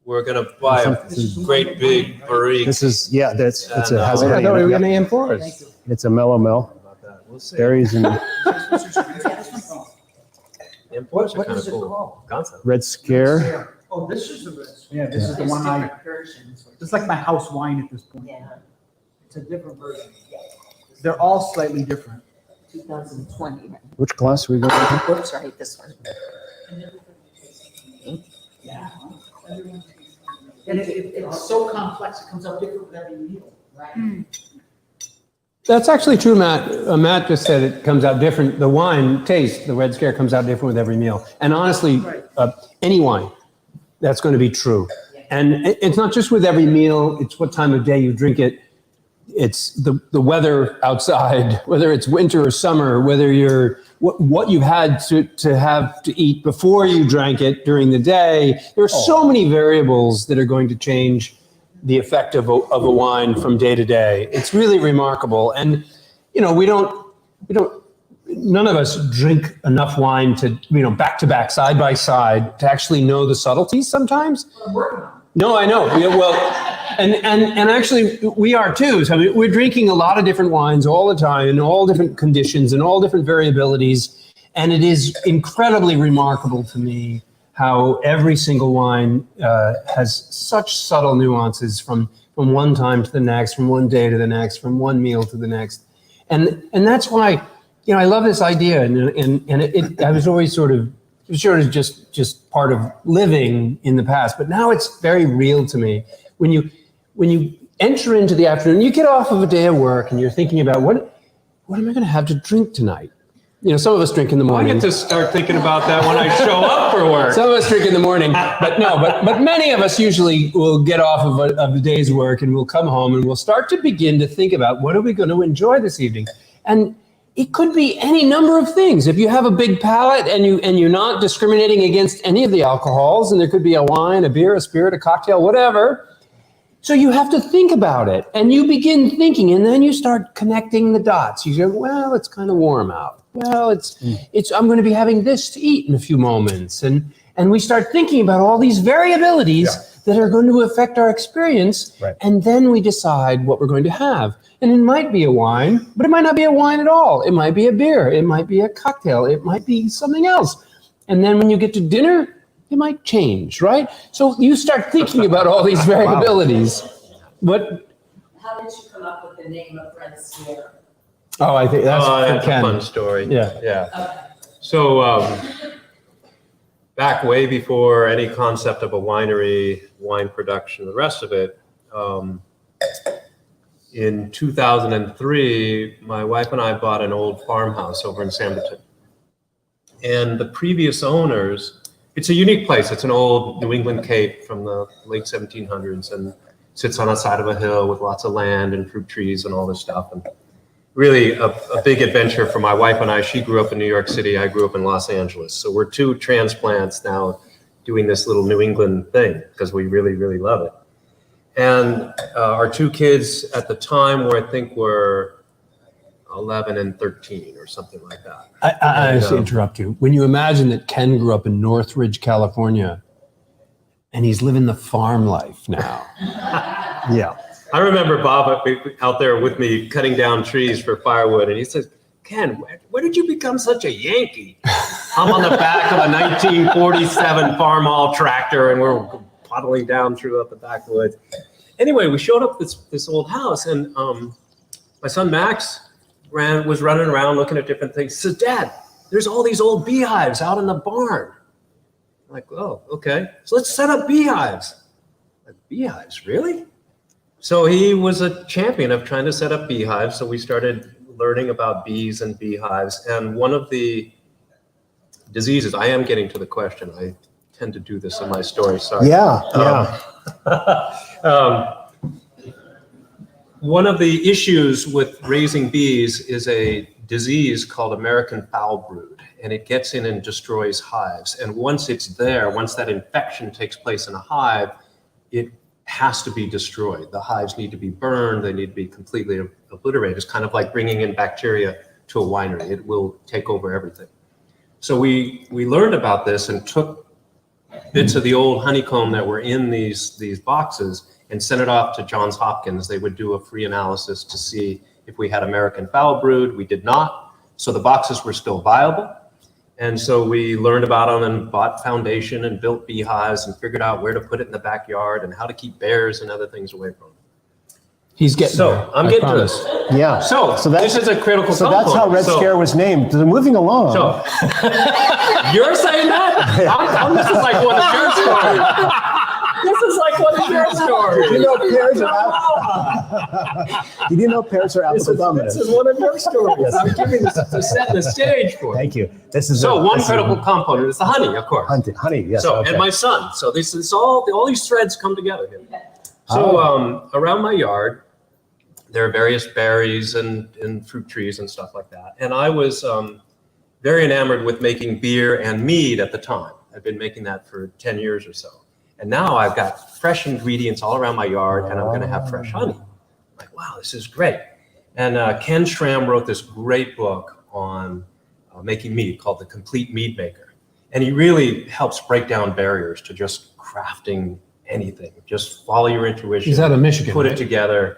we're going to buy a great big barrique. This is, yeah, it's a, And, has I honey thought we in were it. going to Yep. enforce. It's a mellow mel, We'll see. berries and Imports are What kind of is it cool called? concept. Red Scare. Oh, this is the Red Scare. Yeah, this is the one I, it's like my house wine at this point. Yeah, It's a different version. They're all slightly different. 2020. Which glass are we going to? Whoops, right, this one. And it's so complex, it comes out different with every meal. Right. That's actually true, Matt. Matt just said it comes out different. The wine taste, the Red Scare, comes out different with every meal. And honestly, Right. any wine, that's going to be true. And it's not just with every meal, it's what time of day you drink it. It's the weather outside, whether it's winter or summer, whether you're what you've had to have to eat before you drank it during the day. There are so many variables that are going to change the effect of a wine from day to day. It's really remarkable. And, you know, none of us drink enough wine to, back to back, side by side, to actually know the subtleties sometimes. No, I know. Yeah, well, and actually we are too. So I mean, we're drinking a lot of different wines all the time in all different conditions and all different variabilities. And it is incredibly remarkable to me how every single wine has such subtle nuances from one time to the next, from one day to the next, from one meal to the next. And that's why, I love this idea. And I was always sort of just part of living in the past, but now it's very real to me. When you enter into the afternoon, you get off of a day of work and you're thinking about what am I going to have to drink tonight? Some of us drink in the I morning. get to start thinking about that when I show up for work. Some of us drink in the morning, but many of us usually will get off of a day's work and we'll come home and we'll start to begin to think about what are we going to enjoy this evening. And it could be any number of things. If you have a big palate and you're not discriminating against any of the alcohols, and there could be a wine, a beer, a spirit, a cocktail, whatever. So you have to think about it, and you begin thinking, and then you start connecting the dots. You go, well, it's kind of warm out. Well, I'm going to be having this to eat in a few moments, and we start thinking about all these variabilities that are going to affect our experience, Right. and then we decide what we're going to have. And it might be a wine, but it might not be a wine at all. It might be a beer. It might be a cocktail. It might be something else. And then when you get to dinner, it might change, right? So you start thinking about all these variabilities. How did you come up with the name of Red Scare? Oh, I think that's That's a Ken. fun story. Yeah. Yeah. So back way before any concept of a winery, wine production, the rest of it, in 2003, my wife and I bought an old farmhouse over in Samberton. And the previous owners, it's a unique place. It's an old New England cape from the late 1700s and sits on the side of a hill with lots of land and fruit trees and all this stuff. And really a big adventure for my wife and I. She grew up in New York City. I grew up in Los Angeles. So we're two transplants now doing this little New England thing because we really, really love it. And our two kids at the time were 11 and 13 or something like that. I have to interrupt you. When you imagine that Ken grew up in Northridge, California, and he's living the farm life now. Yeah. I remember Bob out there with me cutting down trees for firewood, and he says, Ken, where did you become such a Yankee? I'm on the back of a 1947 farmall tractor, and we're puddling down through the backwoods. Anyway, we showed up this old house, and my son Max was running around looking at different things. He says, Dad, there's all these old beehives out in the barn. I'm like, oh, okay. So let's set up beehives. Like, beehives, really? So he was a champion of trying to set up beehives. So we started learning about bees and beehives. And one of the diseases, I am getting to the question. I tend to do this in my story, sorry. Yeah. one of the issues with raising bees is a disease called American foul brood, and it gets in and destroys hives. And once it's there, once that infection takes place in a hive, it has to be destroyed. The hives need to be burned. They need to be completely obliterated. It's kind of like bringing in bacteria to a winery. It will take over everything. So we learned about this and took bits of the old honeycomb that were in these boxes and sent it off to Johns Hopkins. They would do a free analysis to see if we had American foul brood. We did not. So the boxes were still viable. And so we learned about them and bought foundation and built beehives and figured out where to put it in the backyard and how to keep bears and other things away from them. He's getting So there, I'm I getting to promise. this. Yeah. So that's- this is a critical So component. that's how Red So- Scare was named. They're moving along. So you're saying that? This is like one of your stories. This is like one of your stories. Did you know pears are Did you know pears are This apple is dominant? one of your stories. I'm giving this to set the stage for. Thank you. This is So one this is critical component is the honey, of course. honey. Yes. So okay. and my son. So this is all these threads come together here. So around my yard, there are various berries and fruit trees and stuff like that. And I was very enamored with making beer and mead at the time. I've been making that for 10 years or so. And now I've got fresh ingredients all around my yard and I'm going to have fresh honey. Like, wow, this is great. And Ken Schramm wrote this great book on making mead called The Complete Mead Maker. And he really helps break down barriers to just crafting anything. Just follow your intuition. He's out of Michigan, Put right? it together.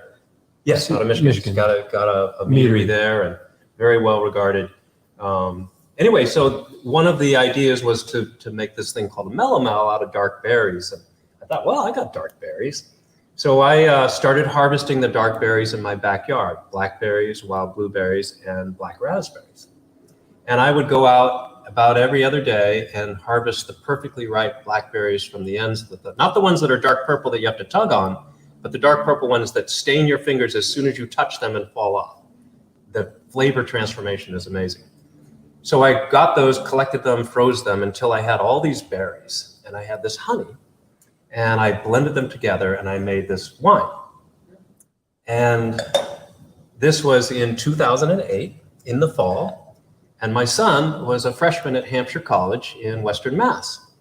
Yes, out of Michigan. Michigan. He's got a meadery there and very well regarded. Anyway, so one of the ideas was to make this thing called a melomel out of dark berries. And I thought, well, I got dark berries. So I started harvesting the dark berries in my backyard, blackberries, wild blueberries, and black raspberries. And I would go out about every other day and harvest the perfectly ripe blackberries from the ends of not the ones that are dark purple that you have to tug on, but the dark purple ones that stain your fingers as soon as you touch them and fall off. The flavor transformation is amazing. So I got those, collected them, froze them until I had all these berries and I had this honey and I blended them together and I made this wine. And this was in 2008 in the fall. And my son was a freshman at Hampshire College in Western Mass.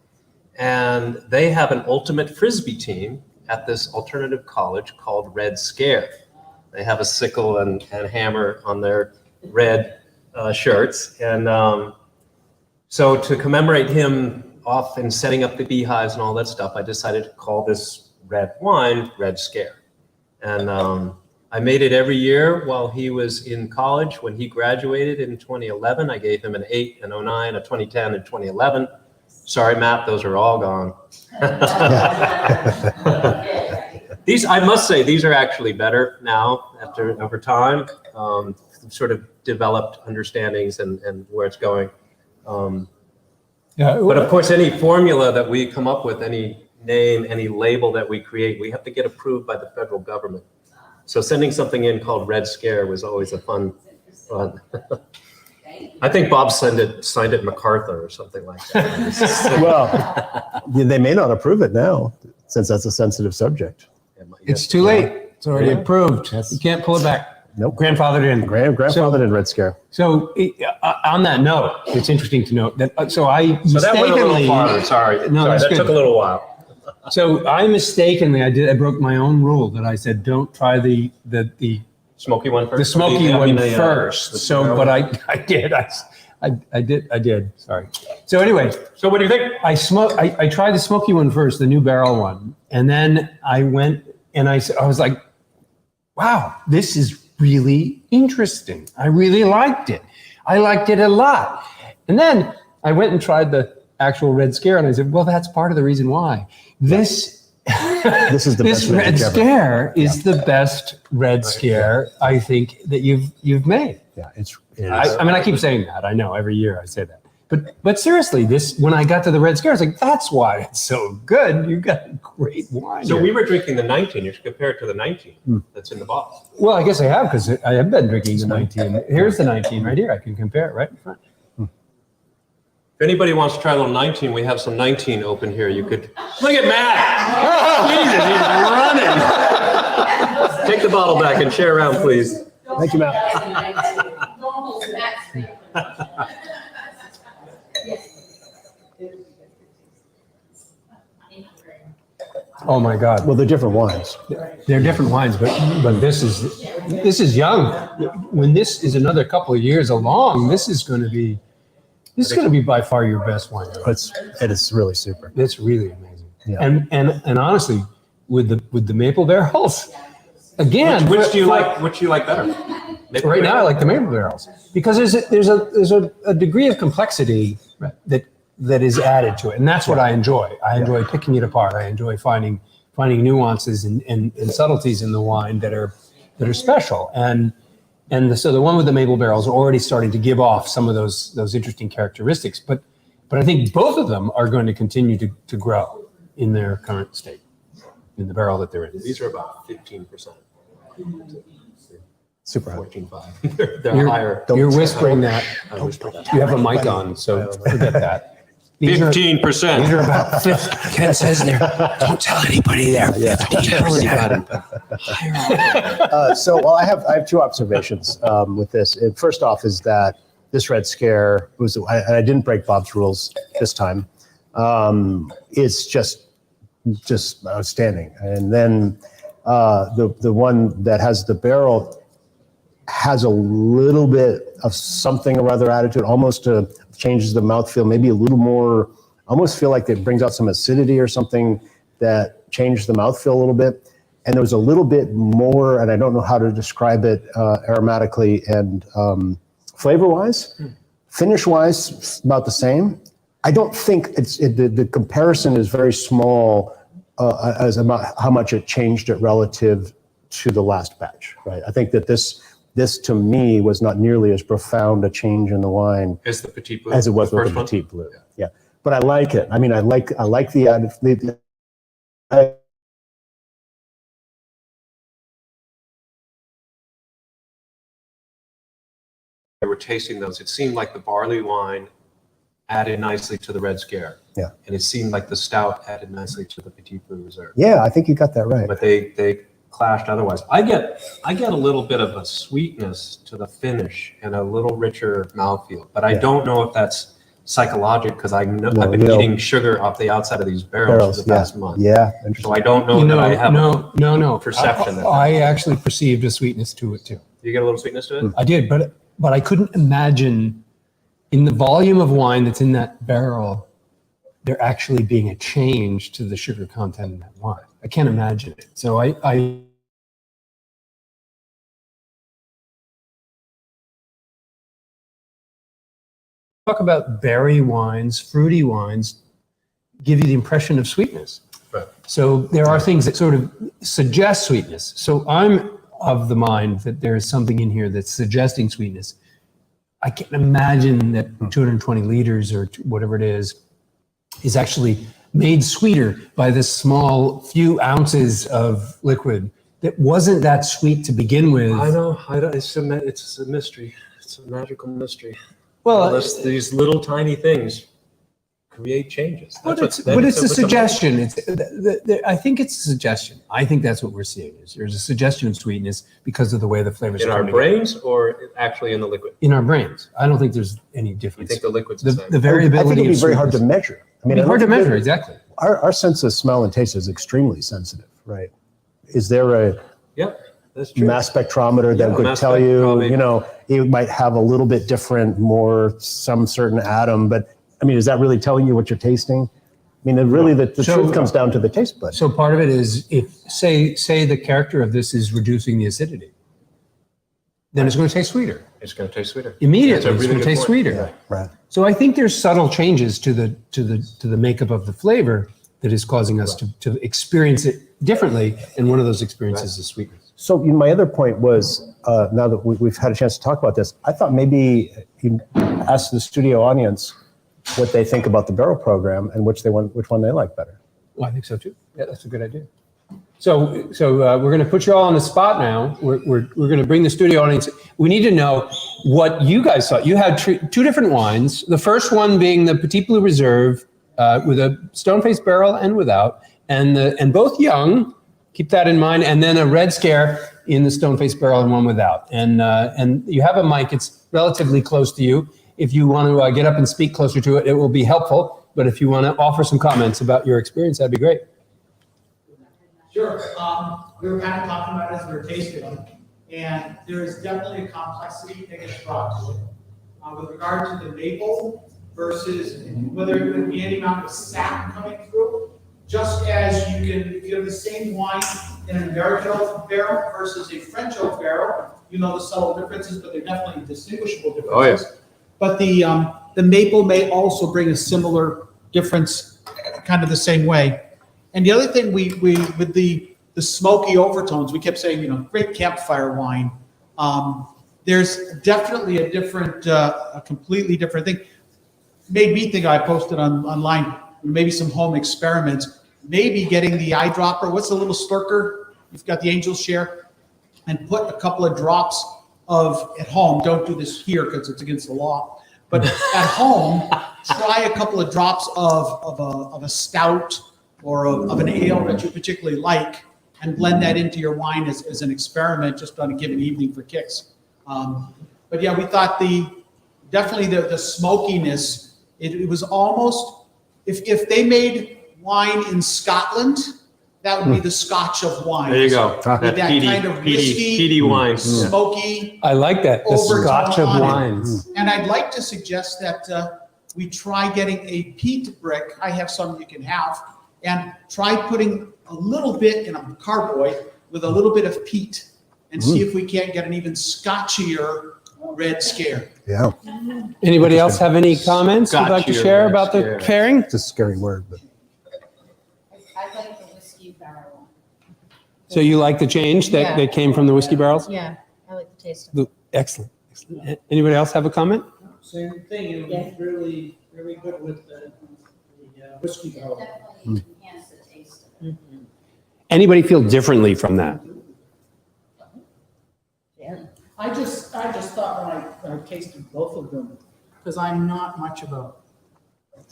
And they have an ultimate Frisbee team at this alternative college called Red Scare. They have a sickle and hammer on their red shirts. And so to commemorate him off and setting up the beehives and all that stuff, I decided to call this red wine Red Scare. And I made it every year while he was in college. When he graduated in 2011, I gave him an 8, an 09, a 2010, and 2011. Sorry, Matt, those are all gone. These, I must say, these are actually better now over time. Sort of developed understandings and where it's going. But of course, any formula that we come up with, any name, any label that we create, we have to get approved by the federal government. So sending something in called Red Scare was always a fun. I think Bob signed it MacArthur or something like that. Well, they may not approve it now since that's a sensitive subject. It's too late. It's already Yeah. approved. Yes. You can't pull it back. Nope. Grandfathered in. Grandfather did Red Scare. So on that note, it's interesting to note that. So I So that went a little mistakenly. farther. Sorry, No, that's that good. took a little while. So I mistakenly, I broke my own rule that I said don't try the Smoky one first. the smoky I one mean, first. the So, but I did. I did. Sorry. So anyway, So what do you think? I tried the smoky one first, the new barrel one, and then I went and I was like, wow, this is really interesting. I really liked it. I liked it a lot. And then I went and tried the actual Red Scare, and I said, well, that's part of the reason why. This is the this best Red vintage ever. Scare is the best Red Scare I think that you've made. Yeah, it's I mean, I keep saying that. I know every year I say that. But seriously, this when I got to the Red Scare, I was like, that's why it's so good. You got great wine. So here. we were drinking the 19. You should compare it to the 19 that's in the box. Well, I guess I have because I have been drinking the 19. Here's the 19 right here. I can compare it right in front. If anybody wants to try a little 19, we have some 19 open here. You could look at Matt. Jesus, he's running. Take the bottle back and share around, please. Thank you, Matt. Normal Matt's. Oh my God. Well, they're different wines. They're different wines, but this is young. When this is another couple of years along, this is going to be by far your best wine. It is really super. It's really amazing. Yeah. And honestly, with the maple barrels, again, Which do you like? Which do you like better? Maple right now I barrel? like the maple barrels because there's a degree of complexity that is added to it, and that's what I enjoy. I enjoy picking it apart. I enjoy finding nuances and subtleties in the wine that are special. So the one with the maple barrels are already starting to give off some of those interesting characteristics. But I think both of them are going to continue to grow in their current state, in the barrel that they're in. These are about 15%. Super high. 14.5. They're higher. You're whispering that. I whispered that. You have a mic on, so forget that. These are 15%. about 50. Ken says there. Don't tell anybody there. Don't tell anybody. I have two observations with this. First off is that this Red Scare I didn't break Bob's rules this time. It's just outstanding. And then the one that has the barrel has a little bit of something or other attitude, almost changes the mouthfeel, maybe a little more, almost feel like it brings out some acidity or something that changed the mouthfeel a little bit. And there was a little bit more, and I don't know how to describe it aromatically and flavor-wise. Finish-wise, about the same. I don't think the comparison is very small as about how much it changed it relative to the last batch, right? I think that this to me was not nearly as profound a change in the wine As the Petit Blue. as it was with the first Petit Blue. Yeah, but I like it. I mean, I like the added. They were tasting those. It seemed like the barley wine added nicely to the Red Scare. Yeah. And it seemed like the stout added nicely to the Petit Blue Reserve. Yeah, I think you got that right. But they clashed otherwise. I get a little bit of a sweetness to the finish and a little richer mouthfeel, but I don't know if that's psychological because I've been eating sugar off the outside of these barrels for the past month. Yeah, So interesting. I don't know that I have no perception. I actually perceived a sweetness to it too. You get a little sweetness to it? I did, but I couldn't imagine in the volume of wine that's in that barrel, there actually being a change to the sugar content in that wine. I can't imagine it. So I talk about berry wines, fruity wines, give you the impression of sweetness. Right. So there are things that sort of suggest sweetness. So I'm of the mind that there is something in here that's suggesting sweetness. I can't imagine that 220 liters or whatever it is actually made sweeter by this small few ounces of liquid that wasn't that sweet to begin with. I know. It's a mystery. It's a magical mystery. Well, these little tiny things create changes. but it's a suggestion. I think it's a suggestion. I think that's what we're seeing. There's a suggestion of sweetness because of the way the flavors In are our coming brains or actually in the liquid? in our brains. I don't think there's any You difference. think the liquid's the same? The I variability think it'd be of very hard to sweetness. measure. I It'd be hard to I don't measure, think exactly. Our sense of smell and taste is extremely sensitive, right? Is there a Yep, that's true. mass spectrometer that Yeah, would mass tell spec, you, probably. it might have a little bit different, some certain atom, but I mean, is that really telling you what you're tasting? I mean, really the truth comes down to the taste bud. So part of it is if say the character of this is reducing the acidity, then it's going to taste sweeter. It's going to taste sweeter. Immediately, That's a it's really going to good taste point. sweeter. Right. So I think there's subtle changes to the makeup of the flavor that is causing us to experience it differently, and one of those experiences is sweetness. So my other point was, now that we've had a chance to talk about this, I thought maybe you ask the studio audience what they think about the barrel program and which one they like better. Well, I think so too. Yeah, that's a good idea. So we're going to put you all on the spot now. We're going to bring the studio audience. We need to know what you guys thought. You had two different wines. The first one being the Petit Blue Reserve with a Stoneface barrel and without, and both young. Keep that in mind. And then a red scare in the Stoneface barrel and one without. And you have a mic, it's relatively close to you. If you want to get up and speak closer to it, it will be helpful. But if you want to offer some comments about your experience, that'd be great. Sure. We were kind of talking about it as we were tasting them, and there is definitely a complexity that gets brought to it. With regard to the maple versus whether it would be any amount of sap coming through, just as if you have the same wine in an American oak barrel versus a French oak barrel, you know the subtle differences, but they're definitely distinguishable differences. Oh, yes. But the maple may also bring a similar difference, kind of the same way. And the other thing we with the smoky overtones, we kept saying, great campfire wine. There's definitely a different, a completely different thing. Made me think, I posted online, maybe some home experiments, maybe getting the eyedropper. What's the little slurker? You've got the angel's share, and put a couple of drops at home. Don't do this here because it's against the law. But at home, try a couple of drops of a stout or of an ale that you particularly like, and blend that into your wine as an experiment, just on a given evening for kicks. But yeah, we thought definitely the smokiness. It was almost, if they made wine in Scotland, that would be the Scotch of wine. There you go. With that kind of whiskey, peaty wine. smoky. I like that. The Overtone Scotch of on it. wines. And I'd like to suggest that we try getting a peat brick. I have some you can have, and try putting a little bit in a carboy with a little bit of peat, and see if we can't get an even scotchier red scare. Yeah, Anybody else have any comments you'd like to Scotchier share red about the scare. pairing? it's a scary word, but I like the whiskey barrel. So you like the change that came from the whiskey barrels? Yeah, I like the taste of it. Excellent. Anybody else have a comment? Same thing, it was really, really good with the whiskey barrel. Definitely enhance the taste of it. Anybody feel differently from that? I just thought when I tasted both of them, because I'm not much of a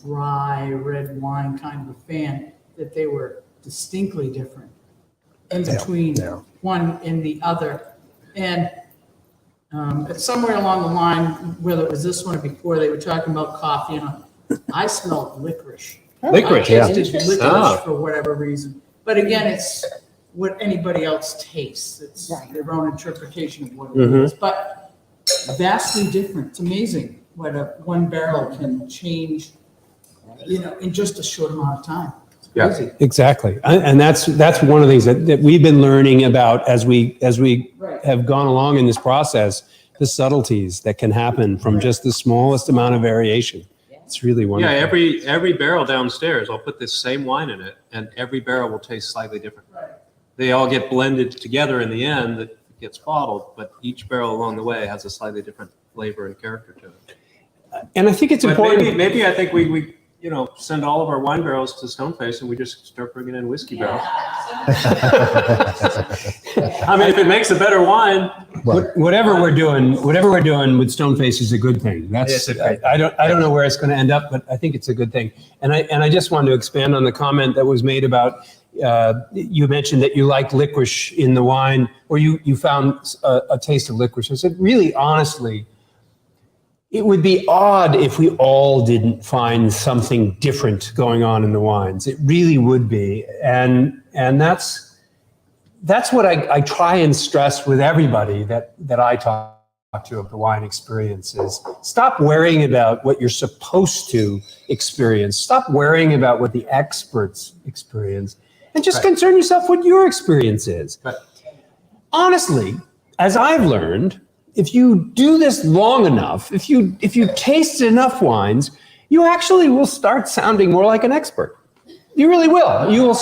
dry red wine kind of a fan, that they were distinctly different in between one and the other. And somewhere along the line, whether it was this one or before, they were talking about coffee, and I smelled licorice. Licorice, I tasted licorice Ah. for whatever reason. But again, it's what anybody else tastes. It's their own interpretation of what it is. But vastly different. It's amazing what one barrel can change, in just a short amount of time. It's crazy. Exactly. And that's one of the things that we've been learning about as we Right. have gone along in this process, the subtleties that can happen from just the smallest amount of variation. It's really Yeah, wonderful. every barrel downstairs, I'll put this same wine in it, and every barrel will taste slightly different. Right. They all get blended together in the end, that gets bottled, but each barrel along the way has a slightly different flavor and character to it. And I think it's But important. maybe I think we send all of our wine barrels to Stoneface and we just start bringing in whiskey barrels. I mean, if it makes a better wine, Whatever we're doing with Stoneface is a good thing. It's a great I don't know where it's going to end up, but I think it's a good thing. And I just wanted to expand on the comment that was made about you mentioned that you liked licorice in the wine, or you found a taste of licorice. I said, really, honestly, it would be odd if we all didn't find something different going on in the wines. It really would be, and that's what I try and stress with everybody that I talk to of the wine experience is stop worrying about what you're supposed to experience. Stop worrying about what the experts experience, and just concern yourself what your experience is. But honestly, as I've learned, if you do this long enough, if you taste enough wines, you actually will start sounding more like an expert. You really will. You will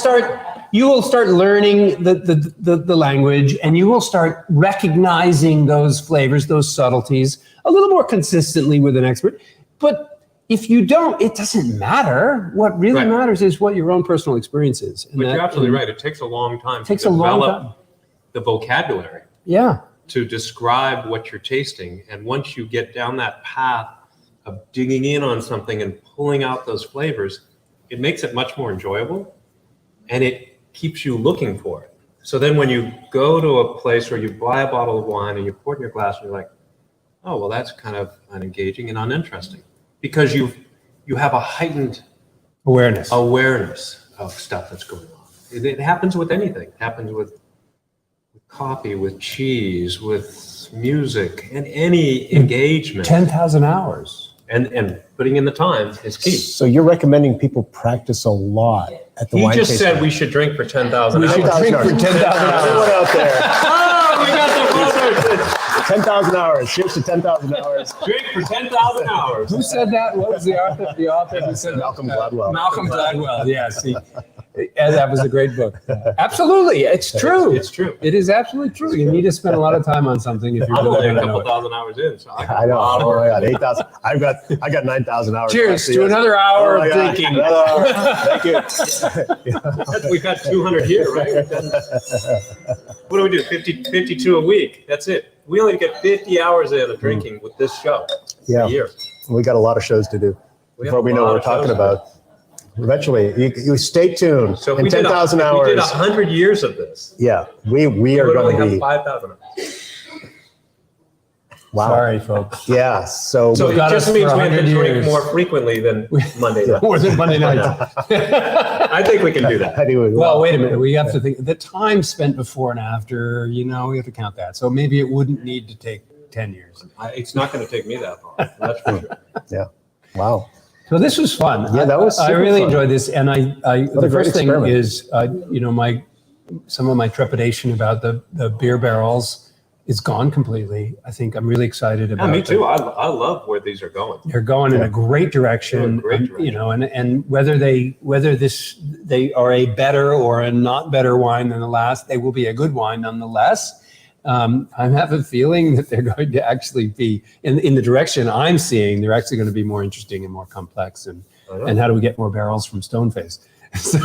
start learning the language, and you will start recognizing those flavors, those subtleties a little more consistently with an expert. But if you don't, it doesn't matter. What really matters is what your own personal experience is. And but you're absolutely right. It takes a long time to develop the vocabulary. Yeah. To describe what you're tasting. And once you get down that path of digging in on something and pulling out those flavors, it makes it much more enjoyable, and it keeps you looking for it. So then when you go to a place where you buy a bottle of wine and you pour it in your glass and you're like, oh, well, that's kind of unengaging and uninteresting because you have a heightened Awareness. of stuff that's going on. It happens with anything. It happens with coffee, with cheese, with music, and any engagement. 10,000 hours. And putting in the time is key. So you're recommending people practice a lot at the He wine just tasting. said we should drink for 10,000 We hours. should drink for 10,000 hours. Everyone out there, Oh, we got the buzzer. 10,000 hours. Here's to 10,000 hours. Drink for 10,000 hours. Who said that? What was the author? The author who said Malcolm Gladwell. Malcolm Gladwell. Yes, that was a great book. Absolutely, it's true. It's true. It is absolutely true. You need to spend a lot of time on something if you're I'm really only a going to know couple it. thousand hours in, so I got I know. a lot of Oh my work. God, 8,000. I got 9,000 hours. Cheers left. to another hour Oh my of God. drinking. Another hour. Thank you. We've got 200 here, right? What do we do? 52 a week. That's it. We only get 50 hours in of drinking with this show Yeah. a year. We got a lot of shows to do We have before a we know lot what we're of talking shows. about. Eventually, you stay tuned. So if In we did 10,000 if hours, we did 100 years of this, yeah, we are we would only going to have be 5,000 hours. wow. Sorry, folks. Yeah. So So it got just us means for we have to 100 drink years. more frequently than Monday night. More than Monday night. I think we can do that. anyway, Well, wait a minute. We have to think the time spent before and after, we have to count that. So maybe it wouldn't need to take 10 years. It's not going to take me that long. That's for sure. wow. So this was fun. Yeah, that was I super really fun. enjoyed this. And What a the great first thing experiment. is, some of my trepidation about the beer barrels is gone completely. I think I'm really excited Yeah, about me the- too. I love where these are going. They're going in a great direction, Great direction. and whether they are a better or a not better wine than the last, they will be a good wine nonetheless. I have a feeling that they're going to actually be in the direction I'm seeing. They're actually going to be more interesting and more complex. And how do we get more barrels from Stoneface? So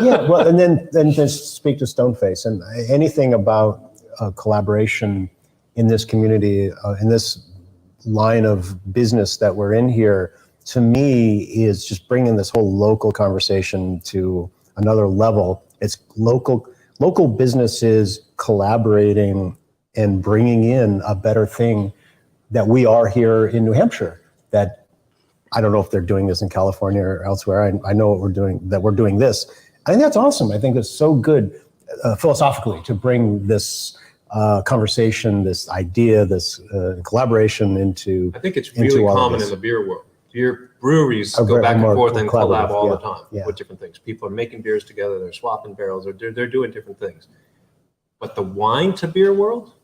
Yeah. Well, and then just speak to Stoneface and anything about collaboration in this community, in this line of business that we're in here, to me is just bringing this whole local conversation to another level. It's local businesses collaborating and bringing in a better thing that we are here in New Hampshire. That I don't know if they're doing this in California or elsewhere. I know what we're doing, that we're doing this. I think that's awesome. I think it's so good philosophically to bring this conversation, this idea, this collaboration into. I think it's into really all of common this. in the beer world. Beer breweries Are go very back and more forth and collab collaborative, all yeah, the time yeah. with different things. People are making beers together. They're swapping barrels. They're doing different things. But the wine to beer world,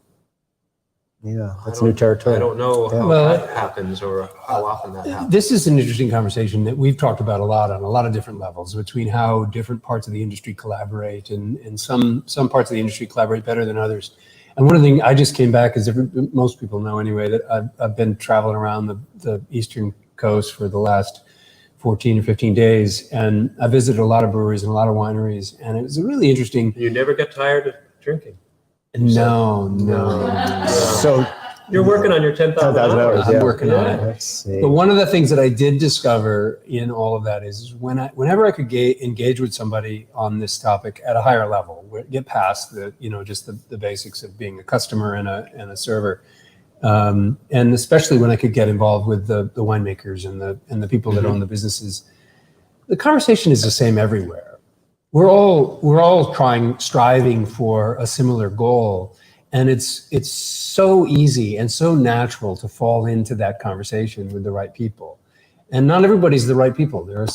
Yeah, that's I don't- new territory. I don't know Yeah. how Well, that happens or how often that happens. this is an interesting conversation that we've talked about a lot on a lot of different levels between how different parts of the industry collaborate and some parts of the industry collaborate better than others. And one of the things I just came back, as most people know anyway, that I've been traveling around the Eastern Coast for the last 14 or 15 days. And I visited a lot of breweries and a lot of wineries. And it was a really interesting, You never get tired of drinking. no. So You're working on your 10,000 10,000 hours. I'm yeah. working on it. Let's see. But one of the things that I did discover in all of that is whenever I could engage with somebody on this topic at a higher level, get past just the basics of being a customer and a server, and especially when I could get involved with the winemakers and the people that own the businesses, the conversation is the same everywhere. We're all striving for a similar goal. And it's so easy and so natural to fall into that conversation with the right people. And not everybody's the right people. There are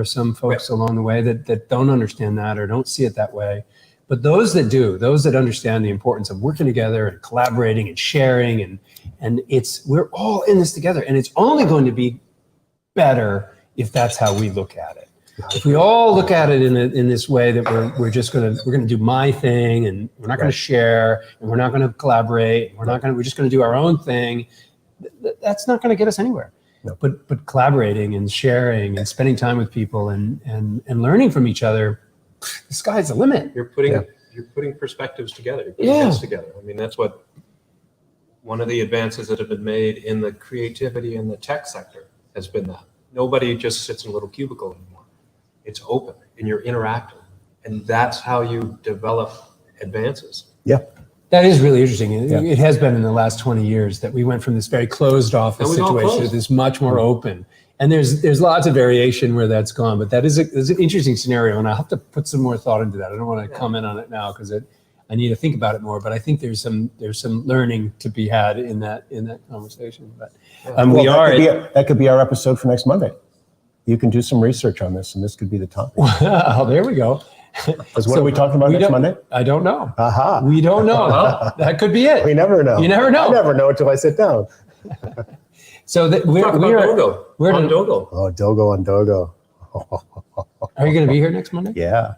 some folks along the way that don't understand that or don't see it that way. But those that do, those that understand the importance of working together and collaborating and sharing and we're all in this together. And it's only going to be better if that's how we look at it. If we all look at it in this way that we're gonna do my thing and we're not gonna share and we're not gonna collaborate, we're just gonna do our own thing, that's not gonna get us anywhere. No. But collaborating and sharing and spending time with people and learning from each other, the sky's the limit. You're putting Yeah. you're putting perspectives together. You're putting heads together. I mean, that's what one of the advances that have been made in the creativity and the tech sector has been that nobody just sits in a little cubicle anymore. It's open and you're interacting, and that's how you develop advances. Yeah. That is really interesting. It, Yeah. it has been in the last 20 years that we went from this very closed office And we've all situation to closed. this much more open. And there's lots of variation where that's gone, but that is an interesting scenario, and I'll have to put some more thought into that. I don't want to comment on it now because I need to think about it more. But I think there's some learning to be had in that conversation. But we are. That could be our episode for next Monday. You can do some research on this, and this could be the topic. Oh, there we go. Because what are we talking about next Monday? I don't know. Aha. We don't know. Well, that could be it. We never know. You never know. I never know until I sit down. So that Talk about Dogo. we're On Dogo. Oh, Dogo on Dogo. Are you going to be here next Monday? Yeah.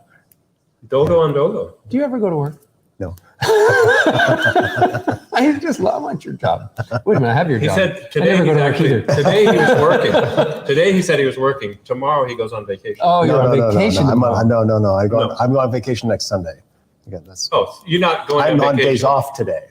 Dogo on Dogo. Do you ever go to work? No. I just want your job. Wait a minute, I have your He job. said I today never go he's to work actually, either. today he was working. Today he said he was working. Tomorrow he goes on vacation. Oh, you're on vacation. No, tomorrow. no. I'm No. going on vacation next Sunday. Again, that's. Oh, you're not going I'm on on vacation. days off today.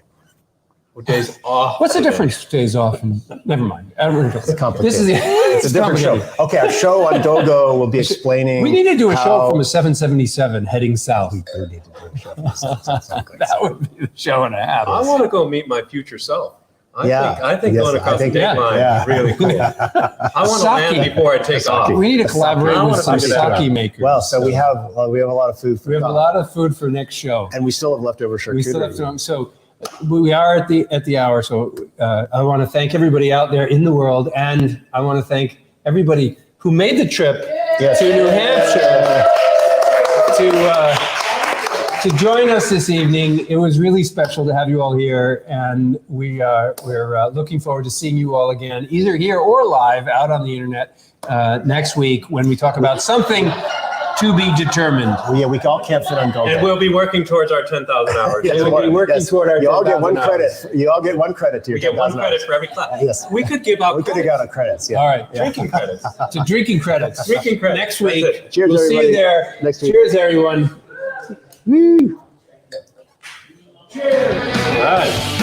Well, days off. What's the today. difference? Days off and never mind. It's complicated. This is It's a different show. Okay, our show on Dogo will be explaining. We need to do a show how- from a 777 heading south. We do need to do a show. That That would be the show and a half. I want to go meet my future self. I think Yes, going across the think- date line yeah. is really cool. I want to land Sake. before I take off. We need to collaborate I with wanna some figure that sake makers. Well, so we have a lot of food for we have a thought. lot of food for next show. And we still have leftover charcuterie. We still have to. So we are at the hour. So I want to thank everybody out there in the world, and I want to thank everybody who made the trip Yes. to New Hampshire to join us this evening. It was really special to have you all here, and we're looking forward to seeing you all again, either here or live out on the internet next week when we talk about something to be determined. Well, yeah, we all can't fit on Dogo. And we'll be working towards our 10,000 hours. Yes, We'll be working toward our You all get 10,000 one credit. You all get one credit to your We get one 10,000 credit hours. for every class. Yes. We could give out We could have got a credits. Yeah. All right. Yeah. drinking credits. To drinking credits. Drinking credits. Next That's week. it. Cheers, We'll see everybody. you there. Next week. Cheers, everyone. Woo. All right.